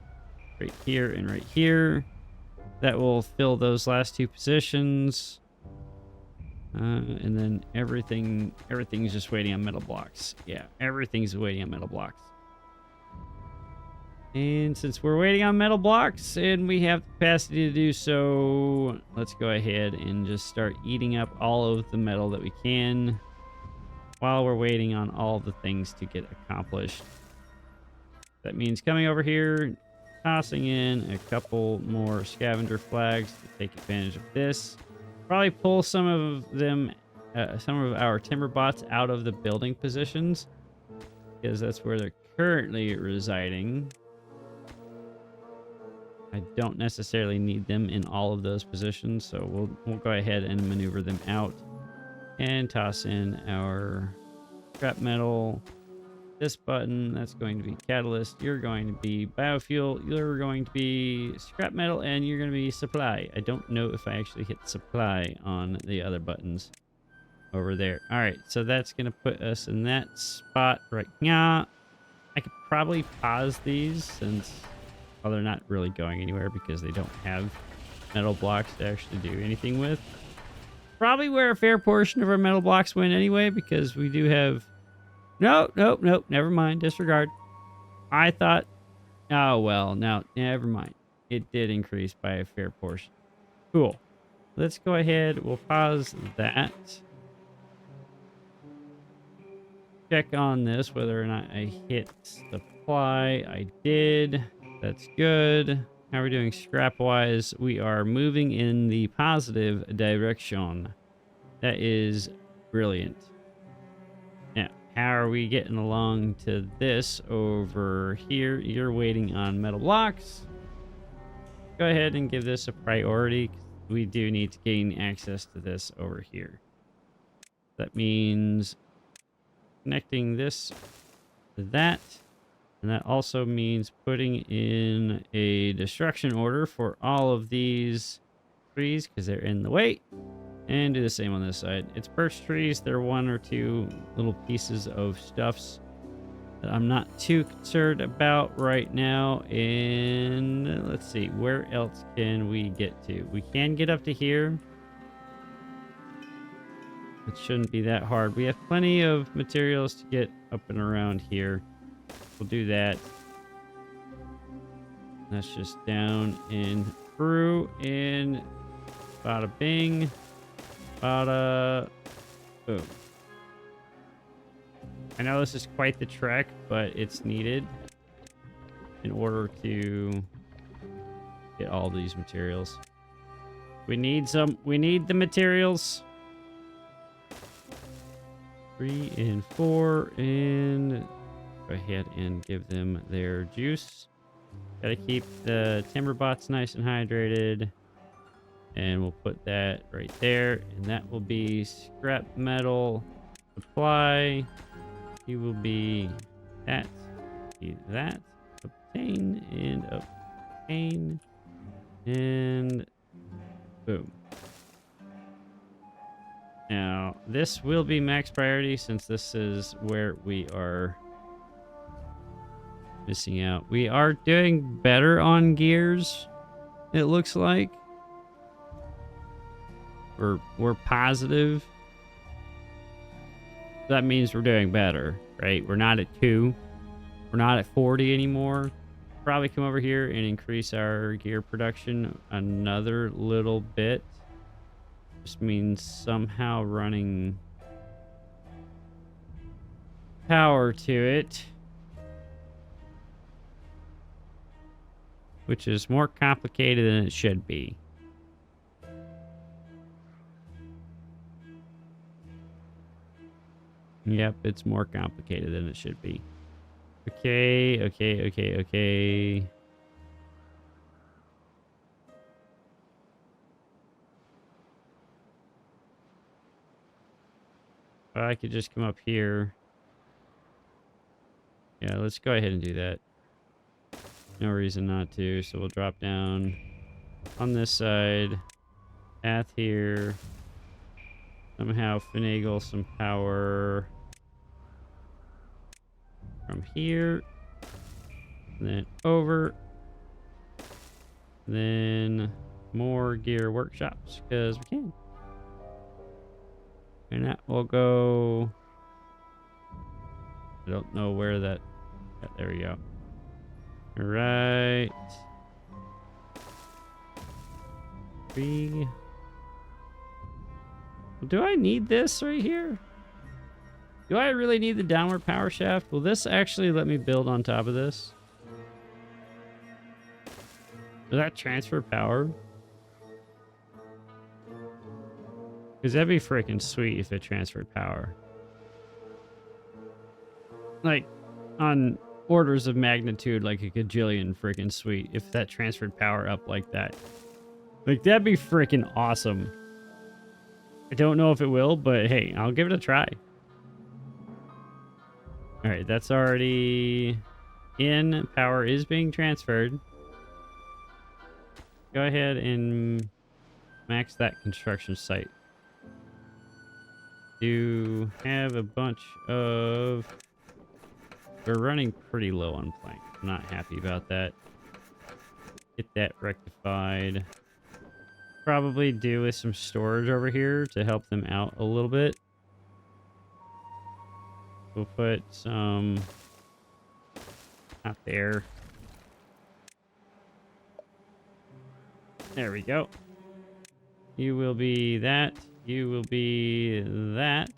right here and right here. That will fill those last 2 positions. And then everything's just waiting on metal blocks. Yeah, everything's waiting on metal blocks. And since we're waiting on metal blocks and we have the capacity to do so, let's go ahead and just start eating up all of the metal that we can while we're waiting on all the things to get accomplished. That means coming over here, tossing in a couple more scavenger flags to take advantage of this. Probably pull some of them, some of our timber bots out of the building positions, because that's where they're currently residing. I don't necessarily need them in all of those positions, so we'll go ahead and maneuver them out and toss in our scrap metal. This button, that's going to be catalyst. You're going to be biofuel. You're going to be scrap metal, and you're going to be supply. I don't know if I actually hit supply on the other buttons over there. All right, so that's going to put us in that spot right now. I could probably pause these since, well, they're not really going anywhere because they don't have metal blocks to actually do anything with. Probably where a fair portion of our metal blocks went anyway, because we do have... Nope, never mind. Disregard. I thought... Oh, well, now, never mind. It did increase by a fair portion. Cool. Let's go ahead. We'll pause that. Check on this, whether or not I hit supply. I did. That's good. How are we doing scrap-wise? We are moving in the positive direction. That is brilliant. Now, how are we getting along to this over here? You're waiting on metal blocks. Go ahead and give this a priority. We do need to gain access to this over here. That means connecting this to that. And that also means putting in a destruction order for all of these trees because they're in the way. And do the same on this side. It's birch trees. They're 1 or 2 little pieces of stuffs. that I'm not too concerned about right now. And let's see, where else can we get to? We can get up to here. It shouldn't be that hard. We have plenty of materials to get up and around here. We'll do that. That's just down and through and bada bing, bada boom. I know this is quite the trek, but it's needed in order to get all these materials. We need the materials. 3 and 4, and go ahead and give them their juice. Gotta keep the timber bots nice and hydrated. And we'll put that right there. And that will be scrap metal supply. He will be that. Obtain and obtain. And boom. Now, this will be max priority since this is where we are missing out. We are doing better on gears, it looks like. We're positive. That means we're doing better, right? We're not at 2. We're not at 40 anymore. Probably come over here and increase our gear production another little bit. Just means somehow running power to it, which is more complicated than it should be. Yep, it's more complicated than it should be. Okay. I could just come up here. Yeah, let's go ahead and do that. No reason not to. So we'll drop down on this side. Path here. Somehow finagle some power from here. And then over. And then more gear workshops because we can. And that will go. I don't know where that. Yeah, there we go. All right. 3. Do I need this right here? Do I really need the downward power shaft? Will this actually let me build on top of this? Does that transfer power? Because that'd be freaking sweet if it transferred power. Like, on orders of magnitude, like a gajillion freaking sweet if that transferred power up like that. Like, that'd be freaking awesome. I don't know if it will, but hey, I'll give it a try. Alright, that's already in. Power is being transferred. Go ahead and max that construction site. Do have a bunch of... We're running pretty low on plank. I'm not happy about that. Get that rectified. Probably do with some storage over here to help them out a little bit. We'll put some out there. There we go. You will be that. You will be that.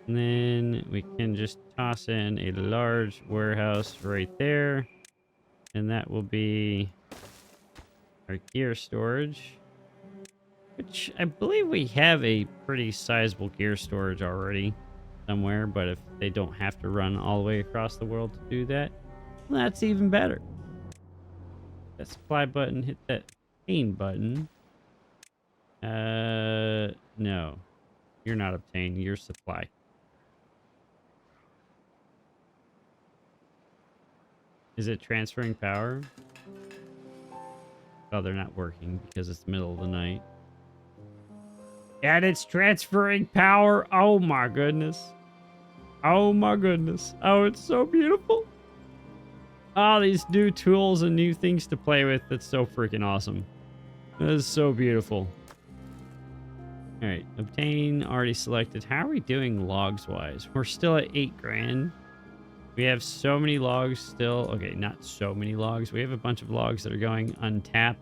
And then we can just toss in a large warehouse right there. And that will be our gear storage. Which I believe we have a pretty sizable gear storage already somewhere. But if they don't have to run all the way across the world to do that, well, that's even better. That supply button, hit that obtain button. No. You're not obtain, you're supply. Is it transferring power? Oh, they're not working because it's the middle of the night. And it's transferring power. Oh my goodness. Oh my goodness. Oh, it's so beautiful. Oh, these new tools and new things to play with. That's so freaking awesome. That is so beautiful. All right, obtain already selected. How are we doing logs wise? We're still at 8 grand. We have so many logs still. Okay, not so many logs. We have a bunch of logs that are going untapped,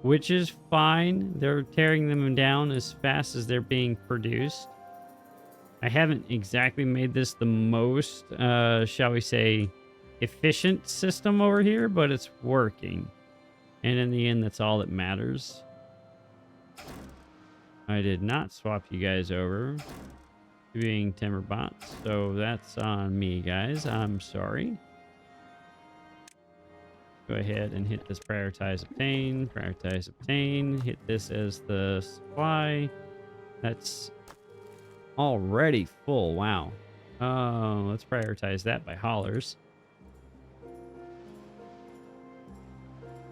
which is fine. They're tearing them down as fast as they're being produced. I haven't exactly made this the most, shall we say, efficient system over here, but it's working. And in the end, that's all that matters. I did not swap you guys over to being timber bots, so that's on me, guys. I'm sorry. Go ahead and hit this prioritize obtain, hit this as the supply. That's already full. Wow. Let's prioritize that by haulers.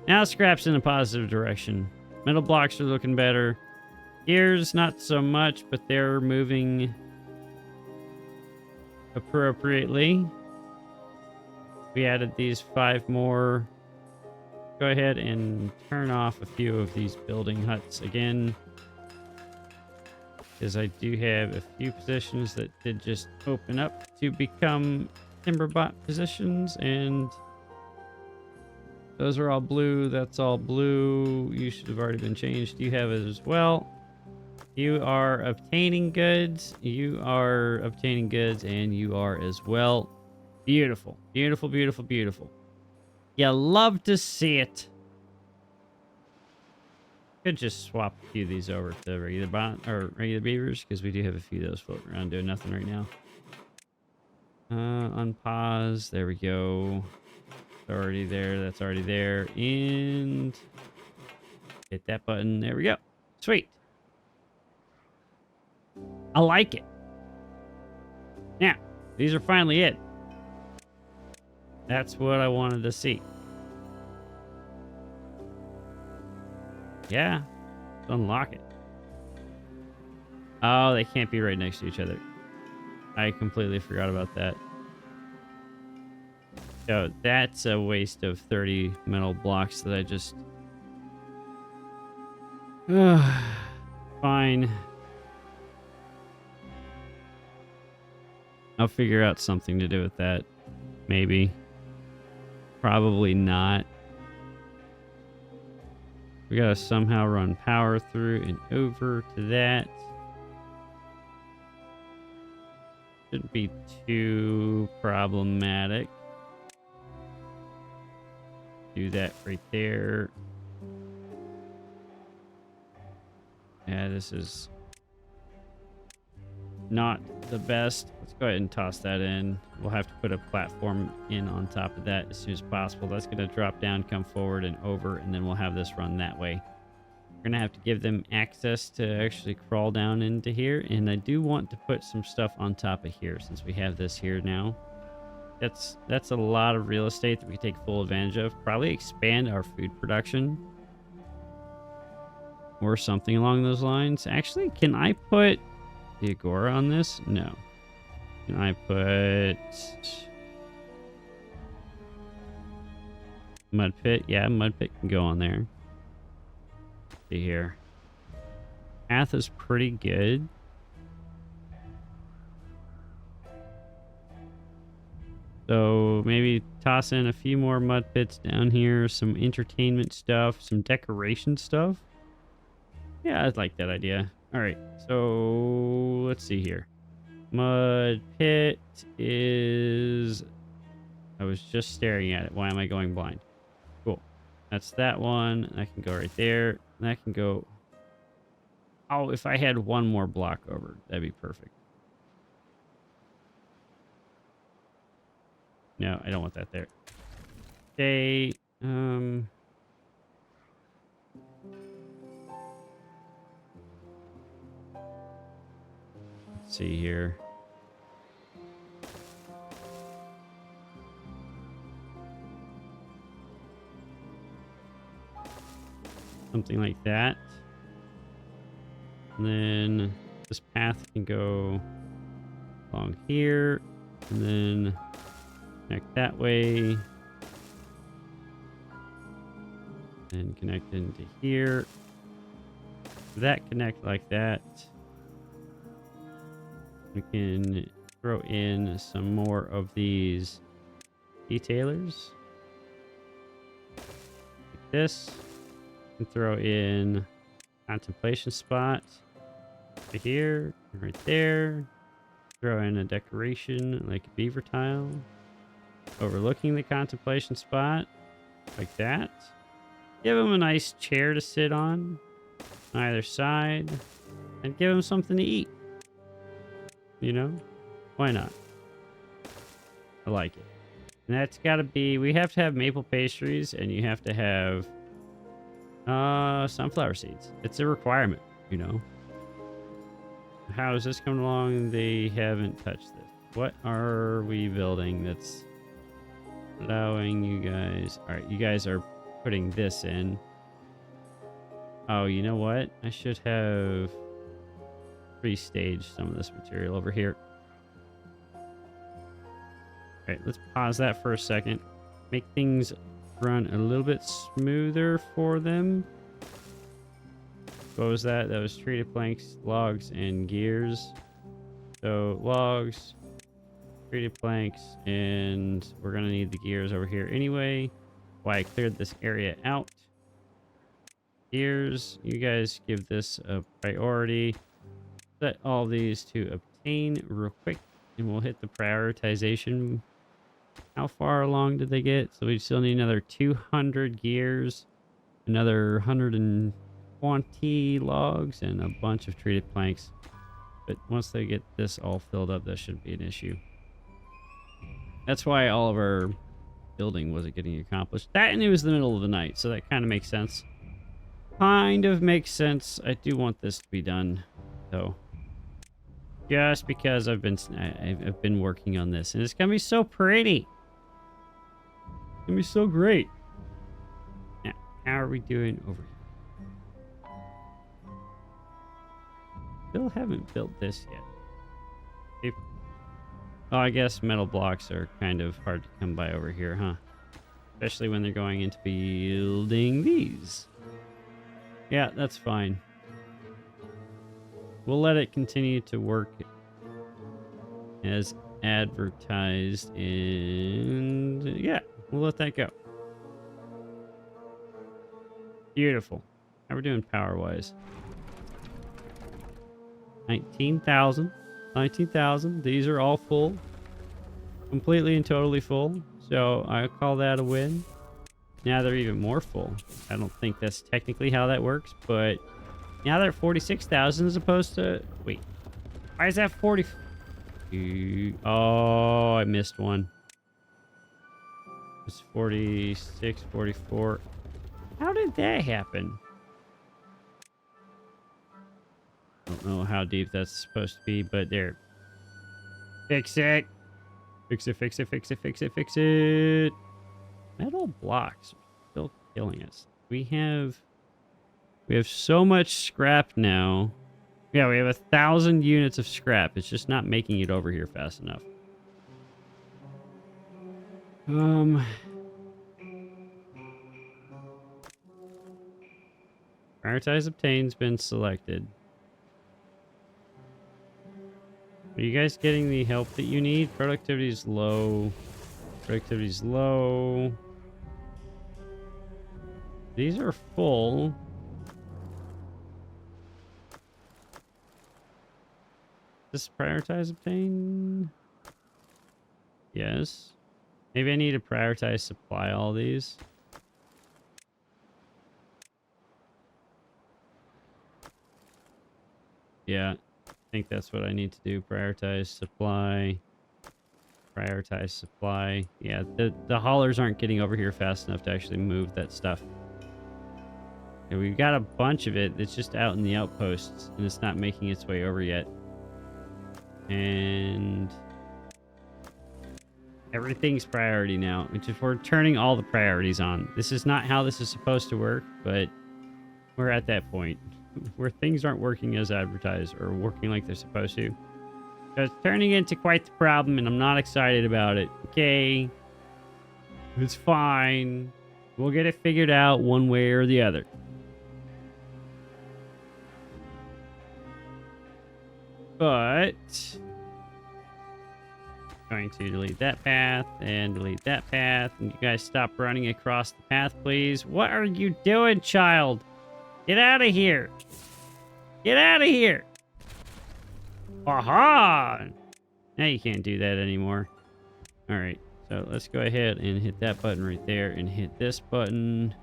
Now scrap's in a positive direction. Metal blocks are looking better. Gears, not so much, but they're moving appropriately. We added these 5 more. Go ahead and turn off a few of these building huts again, because I do have a few positions that did just open up to become timberbot positions, and those are all blue. That's all blue. You should have already been changed. You have it as well. You are obtaining goods. You are obtaining goods, and you are as well. Beautiful. Beautiful, beautiful, beautiful. You love to see it. Could just swap a few of these over to regular bot or regular beavers, because we do have a few of those floating around doing nothing right now. Unpause. There we go. It's already there. That's already there. And hit that button. There we go. Sweet. I like it. Now, these are finally it. That's what I wanted to see. Yeah. Let's unlock it. Oh, they can't be right next to each other. I completely forgot about that. So that's a waste of 30 metal blocks that I just... Fine. I'll figure out something to do with that. Maybe. Probably not. We gotta somehow run power through and over to that. Shouldn't be too problematic. Do that right there. Yeah, this is not the best. Let's go ahead and toss that in. We'll have to put a platform in on top of that as soon as possible. That's going to drop down, come forward and over, and then we'll have this run that way. We're going to have to give them access to actually crawl down into here, and I do want to put some stuff on top of here since we have this here now. That's a lot of real estate that we can take full advantage of. Probably expand our food production or something along those lines. Actually, can I put the Agora on this? No. Can I put Mud Pit? Yeah, Mud Pit can go on there. Let's see here. Path is pretty good. So maybe toss in a few more mud pits down here, some entertainment stuff, some decoration stuff. Yeah, I like that idea. All right, so let's see here. Mud pit is... I was just staring at it. Why am I going blind? Cool. That's that one. That can go right there. That can go... Oh, if I had one more block over, that'd be perfect. No, I don't want that there. Okay. Let's see here. Something like that. And then this path can go along here. And then connect that way. And connect into here. That connect like that. We can throw in some more of these detailers. Like this. And throw in contemplation spot right here, right there. Throw in a decoration like a beaver tile overlooking the contemplation spot like that. Give them a nice chair to sit on either side and give them something to eat. You know, why not? I like it. And that's got to be, we have to have maple pastries and you have to have sunflower seeds. It's a requirement, you know. How is this coming along? They haven't touched this. What are we building that's allowing you guys? All right, you guys are putting this in. Oh, you know what? I should have pre-staged some of this material over here. All right, let's pause that for a second. Make things run a little bit smoother for them. What was that? That was treated planks, logs, and gears. So logs, treated planks, and we're gonna need the gears over here anyway. Why I cleared this area out. Gears, you guys give this a priority. Set all these to obtain real quick, and we'll hit the prioritization. How far along did they get? So we still need another 200 gears, another 120 logs, and a bunch of treated planks. But once they get this all filled up, that shouldn't be an issue. That's why all of our building wasn't getting accomplished. That, and it was the middle of the night, so that kind of makes sense. Kind of makes sense. I do want this to be done, though. Just because I've been working on this, and it's gonna be so pretty. It's gonna be so great. Now, how are we doing over here? Still haven't built this yet. Oh, I guess metal blocks are kind of hard to come by over here, huh? Especially when they're going into building these. Yeah, that's fine. We'll let it continue to work as advertised, and yeah, we'll let that go. Beautiful. How we're doing power-wise? 19,000. 19,000. These are all full. Completely and totally full. So I call that a win. Now they're even more full. I don't think that's technically how that works, but now they're 46,000 as opposed to... Wait. Why is that 40... Oh, I missed one. It's 46, 44. How did that happen? I don't know how deep that's supposed to be, but there. Fix it. Fix it, fix it, fix it, fix it, fix it. Metal blocks are still killing us. We have so much scrap now. Yeah, we have 1,000 units of scrap. It's just not making it over here fast enough. Prioritize obtain's been selected. Are you guys getting the help that you need? Productivity is low. Productivity is low. These are full. This prioritize obtain? Yes. Maybe I need to prioritize supply all these. Yeah, I think that's what I need to do. Prioritize supply. Prioritize supply. Yeah, the haulers aren't getting over here fast enough to actually move that stuff. Okay, we've got a bunch of it that's just out in the outposts, and it's not making its way over yet. And everything's priority now. We're turning all the priorities on. This is not how this is supposed to work, but we're at that point where things aren't working as advertised or working like they're supposed to. So it's turning into quite the problem, and I'm not excited about it. Okay. It's fine. We'll get it figured out one way or the other. But going to delete that path and delete that path. And you guys stop running across the path, please. What are you doing, child? Get out of here. Get out of here. Aha! Now you can't do that anymore. All right. So let's go ahead and hit that button right there and hit this button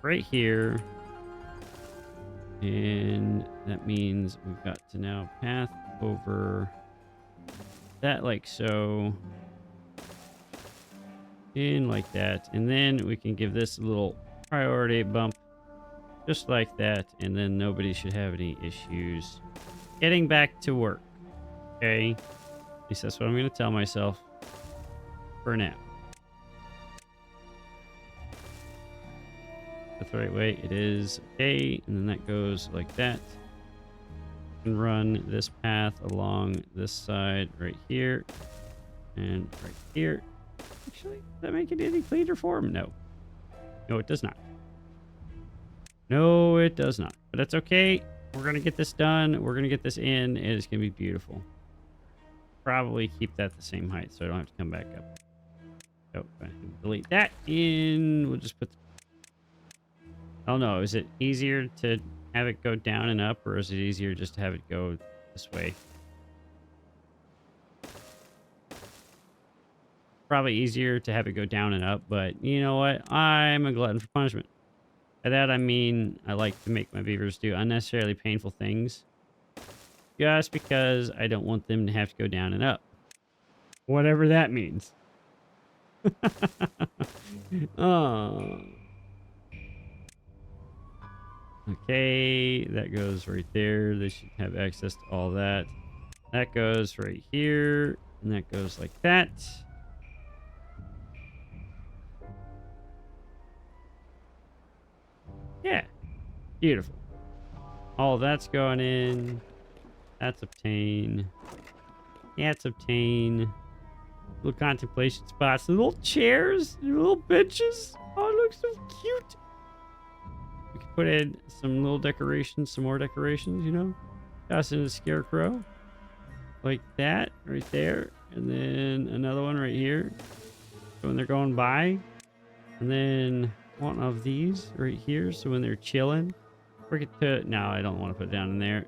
right here. And that means we've got to now path over that like so. In like that. And then we can give this a little priority bump just like that. And then nobody should have any issues getting back to work. Okay. At least that's what I'm going to tell myself for now. That's the right way. It is. Okay. And then that goes like that. And run this path along this side right here. And right here. Actually, does that make it any cleaner for him? No. No, it does not. No, it does not. But that's okay. We're going to get this done. We're going to get this in. And it's going to be beautiful. Probably keep that the same height so I don't have to come back up. So, delete that in. We'll just put... Oh, no. Is it easier to have it go down and up, or is it easier just to have it go this way? Probably easier to have it go down and up, but you know what? I'm a glutton for punishment. By that, I mean I like to make my beavers do unnecessarily painful things just because I don't want them to have to go down and up. Whatever that means. Oh. Okay, that goes right there. They should have access to all that. That goes right here, and that goes like that. Yeah, beautiful. All that's going in. That's obtain. Yeah, it's obtain. Little contemplation spots. Little chairs. Little benches. Oh, it looks so cute. We can put in some little decorations. Some more decorations, you know. Toss in a scarecrow. Like that right there. And then another one right here. So when they're going by. And then one of these right here. So when they're chilling. We could put... No, I don't want to put it down in there.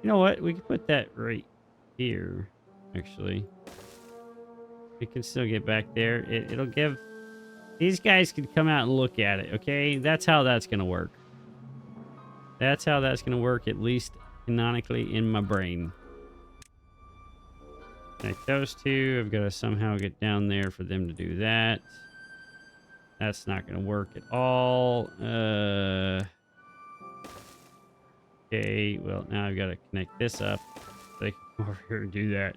You know what? We can put that right here, actually. We can still get back there. It'll give... These guys can come out and look at it, okay? That's how that's going to work. That's how that's going to work, at least canonically in my brain. Like those two, I've got to somehow get down there for them to do that. That's not going to work at all. Okay, well, now I've got to connect this up. They can come over here and do that.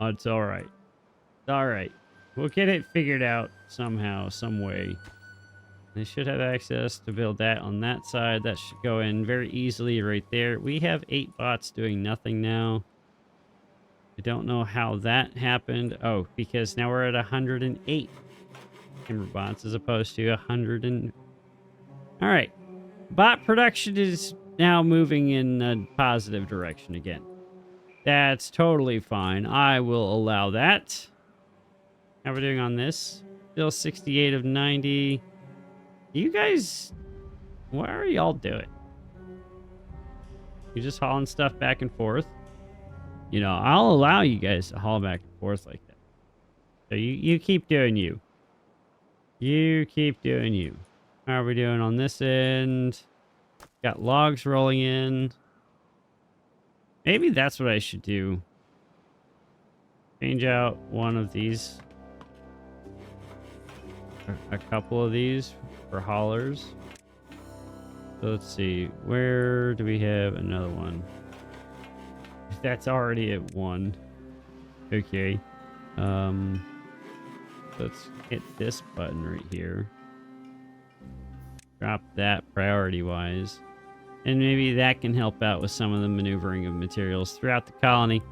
Oh, it's all right. It's all right. We'll get it figured out somehow, some way. They should have access to build that on that side. That should go in very easily right there. We have 8 bots doing nothing now. I don't know how that happened. Oh, because now we're at 108 timber bots as opposed to 100 and... All right. Bot production is now moving in a positive direction again. That's totally fine. I will allow that. How are we doing on this? Still 68 of 90. You guys... What are y'all doing? You just hauling stuff back and forth? You know, I'll allow you guys to haul back and forth like that. So you keep doing you. You keep doing you. How are we doing on this end? Got logs rolling in. Maybe that's what I should do. Change out one of these. A couple of these for haulers. So let's see. Where do we have another one? That's already at 1. Okay. Let's hit this button right here. drop that priority-wise. And maybe that can help out with some of the maneuvering of materials throughout the colony.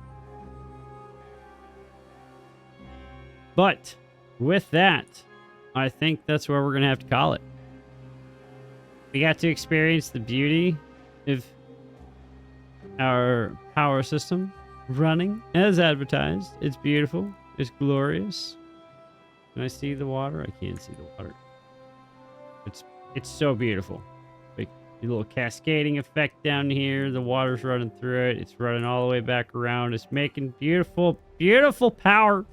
But with that, I think that's where we're going to have to call it. We got to experience the beauty of our power system running as advertised. It's beautiful. It's glorious. Can I see the water? I can't see the water. It's so beautiful. Like a little cascading effect down here. The water's running through it. It's running all the way back around. It's making beautiful, beautiful power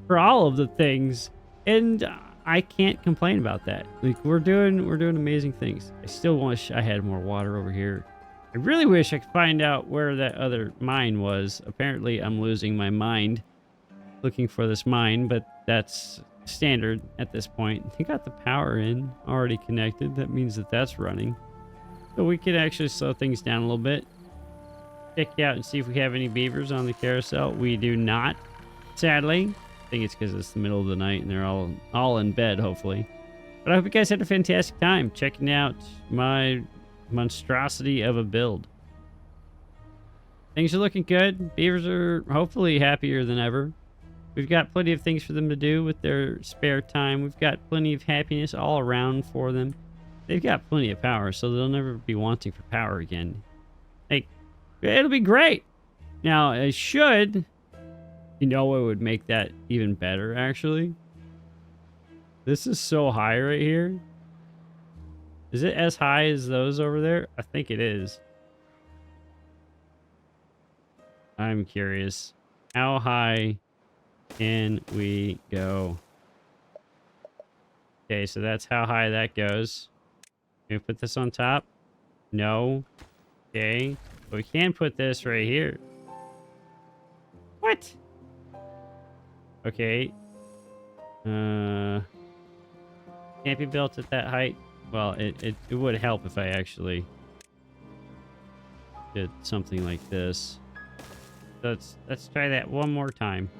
for all of the things. And I can't complain about that. Like we're doing amazing things. I still wish I had more water over here. I really wish I could find out where that other mine was. Apparently I'm losing my mind looking for this mine, but that's standard at this point. They got the power in already connected. That means that that's running. So we could actually slow things down a little bit. Check out and see if we have any beavers on the carousel. We do not, sadly. I think it's because it's the middle of the night and they're all in bed, hopefully. But I hope you guys had a fantastic time checking out my monstrosity of a build. Things are looking good. Beavers are hopefully happier than ever. We've got plenty of things for them to do with their spare time. We've got plenty of happiness all around for them. They've got plenty of power, so they'll never be wanting for power again. Like, it'll be great. Now, I should... You know what would make that even better, actually? This is so high right here. Is it as high as those over there? I think it is. I'm curious. How high can we go? Okay, so that's how high that goes. Can we put this on top? No. Okay. But we can put this right here. What? Okay. Can't be built at that height. Well, it would help if I actually did something like this. So let's try that one more time.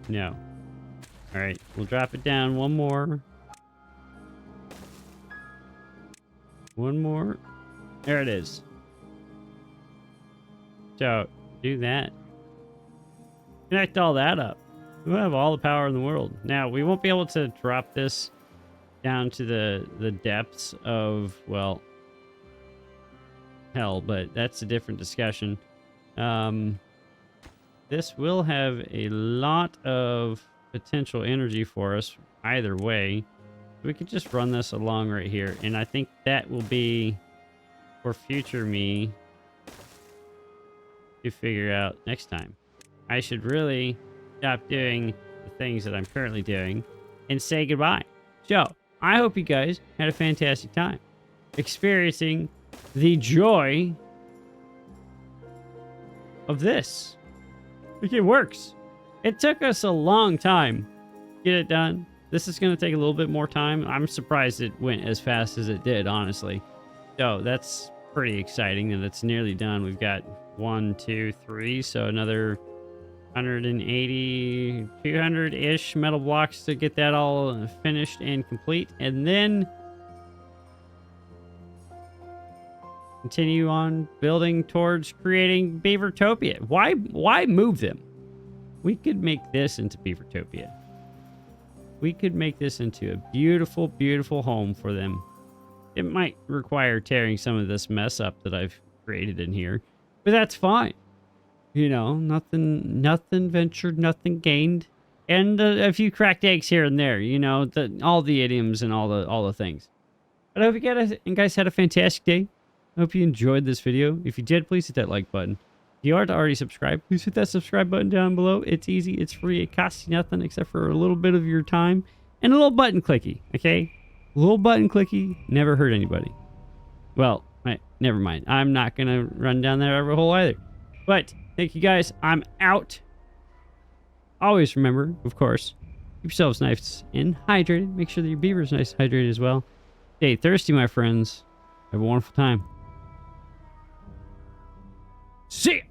No. All right, we'll drop it down one more. One more. There it is. So do that. Connect all that up. We'll have all the power in the world. Now, we won't be able to drop this down to the depths of, well, hell, but that's a different discussion. This will have a lot of potential energy for us either way. We could just run this along right here, and I think that will be for future me to figure out next time. I should really stop doing the things that I'm currently doing and say goodbye. So, I hope you guys had a fantastic time experiencing the joy of this. Look, it works. It took us a long time to get it done. This is going to take a little bit more time. I'm surprised it went as fast as it did, honestly. So, that's pretty exciting that it's nearly done. We've got 1, 2, 3, so another 180, 200-ish metal blocks to get that all finished and complete. And then continue on building towards creating Beavertopia. Why move them? We could make this into Beavertopia. We could make this into a beautiful, beautiful home for them. It might require tearing some of this mess up that I've created in here, but that's fine. You know, nothing ventured, nothing gained, and a few cracked eggs here and there. You know, all the idioms and all the things. But I hope you guys had a fantastic day. I hope you enjoyed this video. If you did, please hit that like button. If you aren't already subscribed, please hit that subscribe button down below. It's easy, it's free, it costs you nothing except for a little bit of your time and a little button clicky. Okay, a little button clicky never hurt anybody. Well, never mind. I'm not gonna run down that rabbit hole either. But thank you guys. I'm out. Always remember, of course, keep yourselves nice and hydrated. Make sure that your beaver's nice and hydrated as well. Stay thirsty, my friends. Have a wonderful time. See ya.